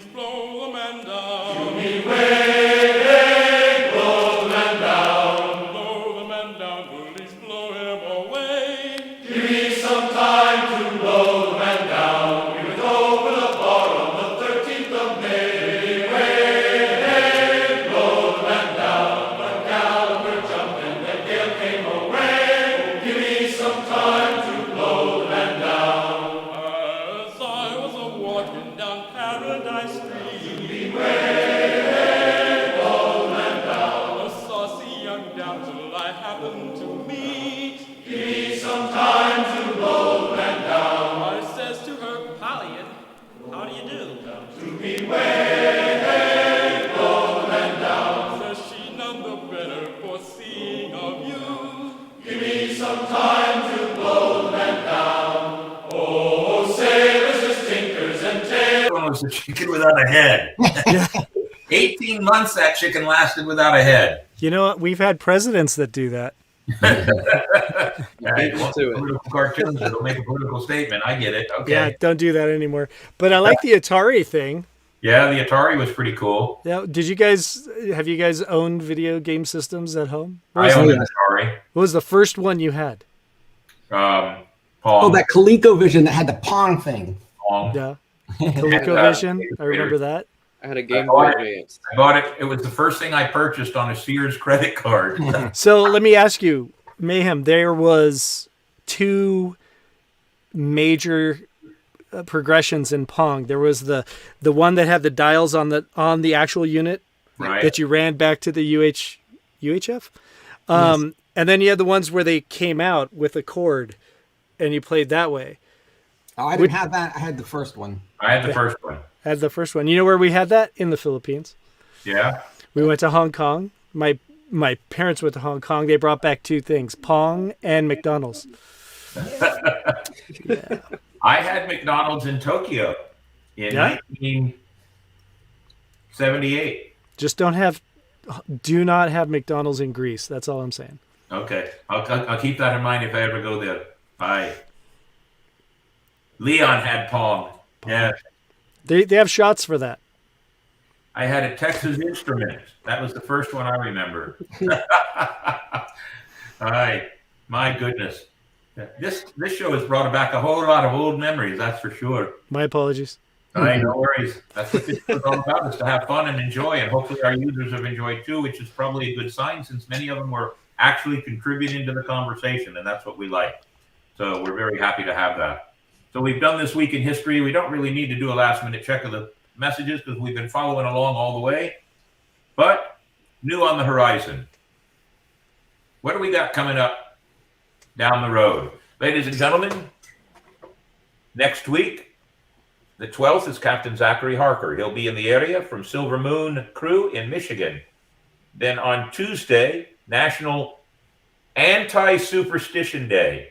please blow the man down. To me way, blow the man down. Blow the man down, please blow him away. Give me some time to blow the man down. We went over the bar on the 13th of May. Way, blow the man down. The Gallagher jumped and the gale came away. Give me some time to blow the man down. As I was a-walking down Paradise Street, way, blow the man down. A saucy young damsel I happened to meet. Give me some time to blow the man down. I says to her, Polly, how do you do? To me way, blow the man down. Says she, none the better for seeing of you. Give me some time to blow the man down. Oh, sailors, just tinkers and tailors. One was a chicken without a head. 18 months that chicken lasted without a head. You know what? We've had presidents that do that. Right, political cartoons that'll make a political statement. I get it. Okay. Yeah, don't do that anymore. But I like the Atari thing. Yeah, the Atari was pretty cool. Yeah, have you guys owned video game systems at home? I owned an Atari. What was the first one you had? Pong. Oh, that ColecoVision that had the Pong thing. Pong. Yeah. ColecoVision. I remember that. I had a Game Boy Advance. I bought it. It was the first thing I purchased on a Sears credit card. So let me ask you, Mayhem, there was two major progressions in Pong. There was the one that had the dials on the actual unit Right. that you ran back to the UHF. And then you had the ones where they came out with a cord and you played that way. Oh, I didn't have that. I had the first one. I had the first one. Had the first one. You know where we had that? In the Philippines. Yeah. We went to Hong Kong. My parents went to Hong Kong. They brought back two things, Pong and McDonald's. Yeah. I had McDonald's in Tokyo in 1978. Just do not have McDonald's in Greece. That's all I'm saying. Okay. I'll keep that in mind if I ever go there. Bye. Leon had Pong. Yeah. They have shots for that. I had a Texas Instrument. That was the first one I remember. My goodness. This show has brought back a whole lot of old memories, that's for sure. My apologies. No worries. That's what this is all about, is to have fun and enjoy, and hopefully our users have enjoyed too, which is probably a good sign since many of them were actually contributing to the conversation, and that's what we like. So we're very happy to have that. So we've done this week in history. We don't really need to do a last-minute check of the messages because we've been following along all the way. But new on the horizon. What do we got coming up down the road? Ladies and gentlemen, next week, the 12th, is Captain Zachary Harker. He'll be in the area from Silver Moon Crew in Michigan. Then on Tuesday, National Anti-Superstition Day.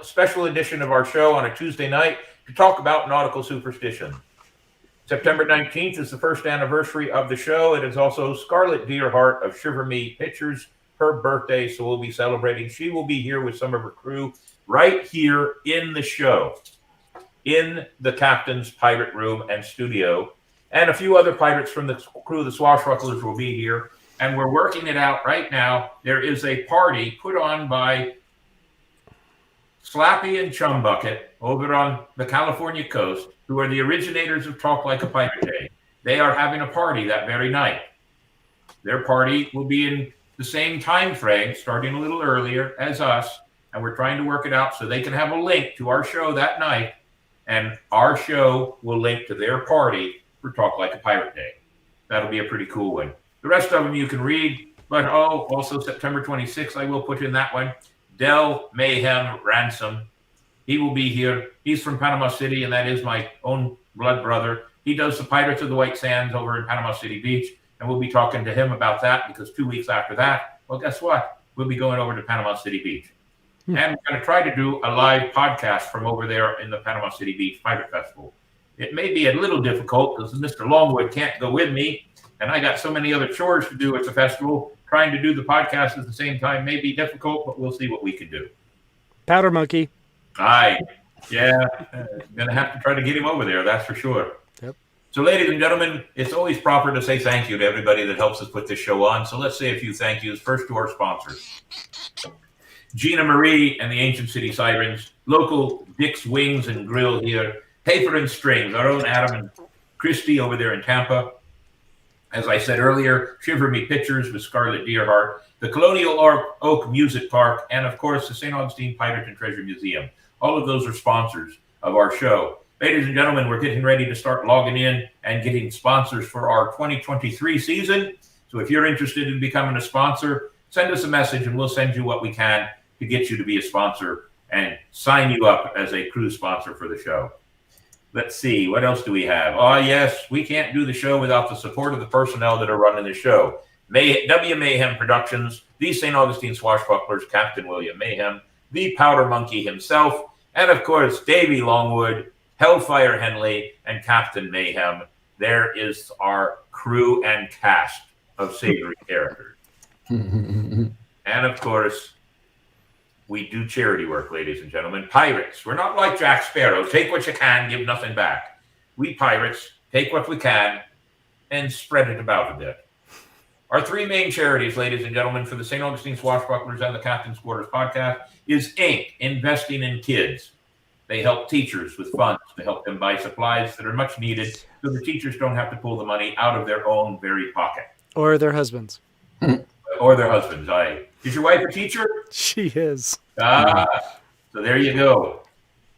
Special edition of our show on a Tuesday night to talk about nautical superstition. September 19th is the first anniversary of the show. It is also Scarlett Deerhart of Shiver Me Pictures, her birthday, so we'll be celebrating. She will be here with some of her crew right here in the show, in the captain's pirate room and studio. And a few other pirates from the crew of the Swashbucklers will be here. And we're working it out right now. There is a party put on by Slappy and Chumbucket over on the California coast, who are the originators of Talk Like a Pirate Day. They are having a party that very night. Their party will be in the same time frame, starting a little earlier as us, and we're trying to work it out so they can have a link to our show that night, and our show will link to their party for Talk Like a Pirate Day. That'll be a pretty cool one. The rest of them you can read, but also September 26th, I will put in that one. Del Mayhem Ransom. He will be here. He's from Panama City, and that is my own blood brother. He does the Pirates of the White Sands over in Panama City Beach, and we'll be talking to him about that because 2 weeks after that, well, guess what? We'll be going over to Panama City Beach. And we're going to try to do a live podcast from over there in the Panama City Beach Pirate Festival. It may be a little difficult because Mr. Longwood can't go with me, and I got so many other chores to do at the festival. Trying to do the podcast at the same time may be difficult, but we'll see what we can do. Powder Monkey. Yeah. Gonna have to try to get him over there, that's for sure. Yep. So, ladies and gentlemen, it's always proper to say thank you to everybody that helps us put this show on. So let's say a few thank yous. First to our sponsors. Gina Marie and the Ancient City Sirens, local Dick's Wings and Grill here, Paper and Strings, our own Adam and Christy over there in Tampa. As I said earlier, Shiver Me Pictures with Scarlett Deerheart, the Colonial Oak Music Park, and of course the St. Augustine Pirate and Treasure Museum. All of those are sponsors of our show. Ladies and gentlemen, we're getting ready to start logging in and getting sponsors for our 2023 season. So if you're interested in becoming a sponsor, send us a message and we'll send you what we can to get you to be a sponsor and sign you up as a cruise sponsor for the show. Let's see, what else do we have? Oh, yes, we can't do the show without the support of the personnel that are running the show. W. Mayhem Productions, the St. Augustine Swashbucklers, Captain William Mayhem, the Powder Monkey himself, and of course, Davey Longwood, Hellfire Henley, and Captain Mayhem. There is our crew and cast of savory characters. And of course, we do charity work, ladies and gentlemen. Pirates. We're not like Jack Sparrow. Take what you can, give nothing back. We pirates take what we can and spread it about a bit. Our three main charities, ladies and gentlemen, for the St. Augustine Swashbucklers and the Captain's Quarters podcast is Inc., Investing in Kids. They help teachers with funds to help them buy supplies that are much needed so the teachers don't have to pull the money out of their own very pocket. Or their husbands. Or their husbands. Is your wife a teacher? She is. So there you go.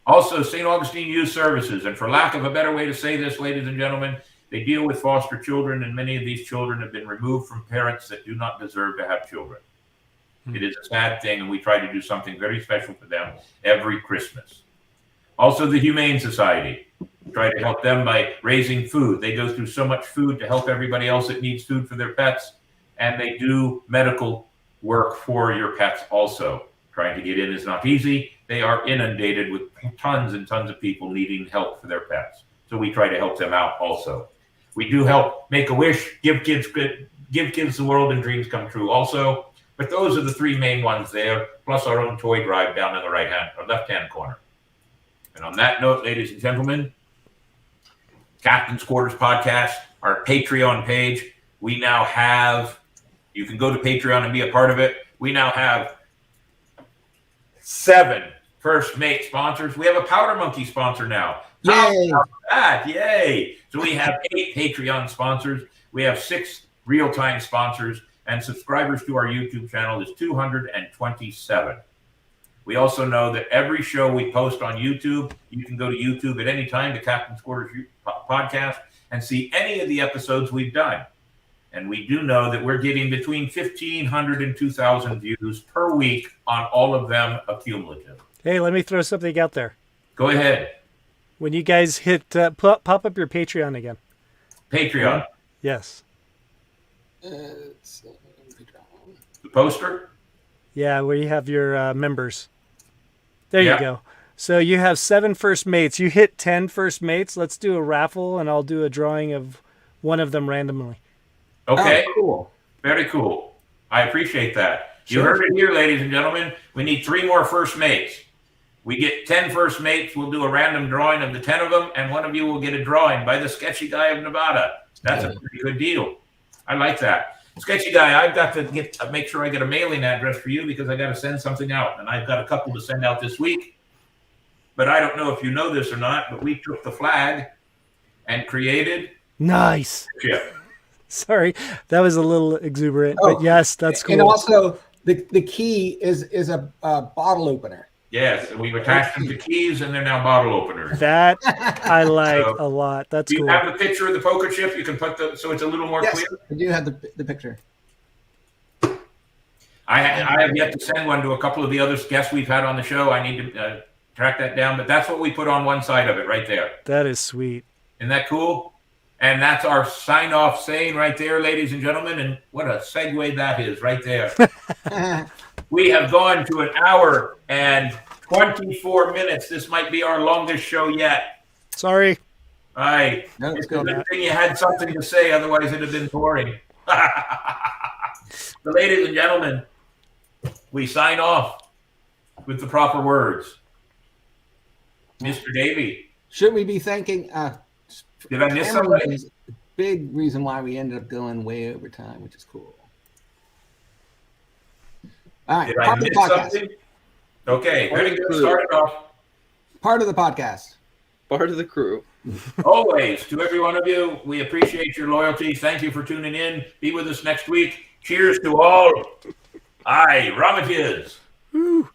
Also, St. Augustine Youth Services. And for lack of a better way to say this, ladies and gentlemen, they deal with foster children, and many of these children have been removed from parents that do not deserve to have children. It is a sad thing, and we try to do something very special for them every Christmas. Also, the Humane Society. Try to help them by raising food. They go through so much food to help everybody else that needs food for their pets, and they do medical work for your pets also. Trying to get in is not easy. They are inundated with tons and tons of people needing help for their pets. So we try to help them out also. We do help Make-A-Wish, give kids the world and dreams come true also. But those are the three main ones there, plus our own toy drive down in the right-hand or left-hand corner. And on that note, ladies and gentlemen, Captain's Quarters Podcast, our Patreon page, we now have, you can go to Patreon and be a part of it. We now have 7 First Mate sponsors. We have a Powder Monkey sponsor now. Yay! Yay! So we have 8 Patreon sponsors. We have 6 real-time sponsors, and subscribers to our YouTube channel is 227. We also know that every show we post on YouTube, you can go to YouTube at any time, the Captain's Quarters podcast, and see any of the episodes we've done. And we do know that we're getting between 1,500 and 2,000 views per week on all of them accumulative. Hey, let me throw something out there. Go ahead. When you guys hit, pop up your Patreon again. Patreon. Yes. The poster? Yeah, where you have your members. There you go. So you have 7 First Mates. You hit 10 First Mates. Let's do a raffle, and I'll do a drawing of one of them randomly. Okay. Oh, cool. Very cool. I appreciate that. Sure. You heard it here, ladies and gentlemen. We need 3 more First Mates. We get 10 First Mates. We'll do a random drawing of the 10 of them, and one of you will get a drawing by the Sketchy Guy of Nevada. That's a pretty good deal. I like that. Sketchy Guy, I've got to make sure I get a mailing address for you because I got to send something out, and I've got a couple to send out this week. But I don't know if you know this or not, but we took the flag and created Nice. Yeah. Sorry, that was a little exuberant, but yes, that's cool. And also, the key is a bottle opener. Yes, and we've attached them to keys, and they're now bottle openers. That I like a lot. That's Do you cool. have the picture of the poker chip? You can put so it's a little more Yes, clear. I do have the picture. I have yet to send one to a couple of the other guests we've had on the show. I need to track that down, but that's what we put on one side of it right there. That is sweet. Isn't that cool? And that's our sign-off saying right there, ladies and gentlemen. And what a segue that is right there. We have gone to 1 hour and 24 minutes. This might be our longest show yet. Sorry. No, It's it's a good. good thing you had something to say, otherwise it'd have been boring. So, ladies and gentlemen, we sign off with the proper words. Mr. Davey. Should we be thanking Did I miss Cameron somebody? was a big reason why we ended up going way over time, which is cool. All right, Did I part of the miss podcast. something? Okay, very good. Start it off. Part of the podcast. Part of the crew. Always, to every one of you, we appreciate your loyalty. Thank you for tuning in. Be with us next week. Cheers to all. Aye, Ramakids. Woo.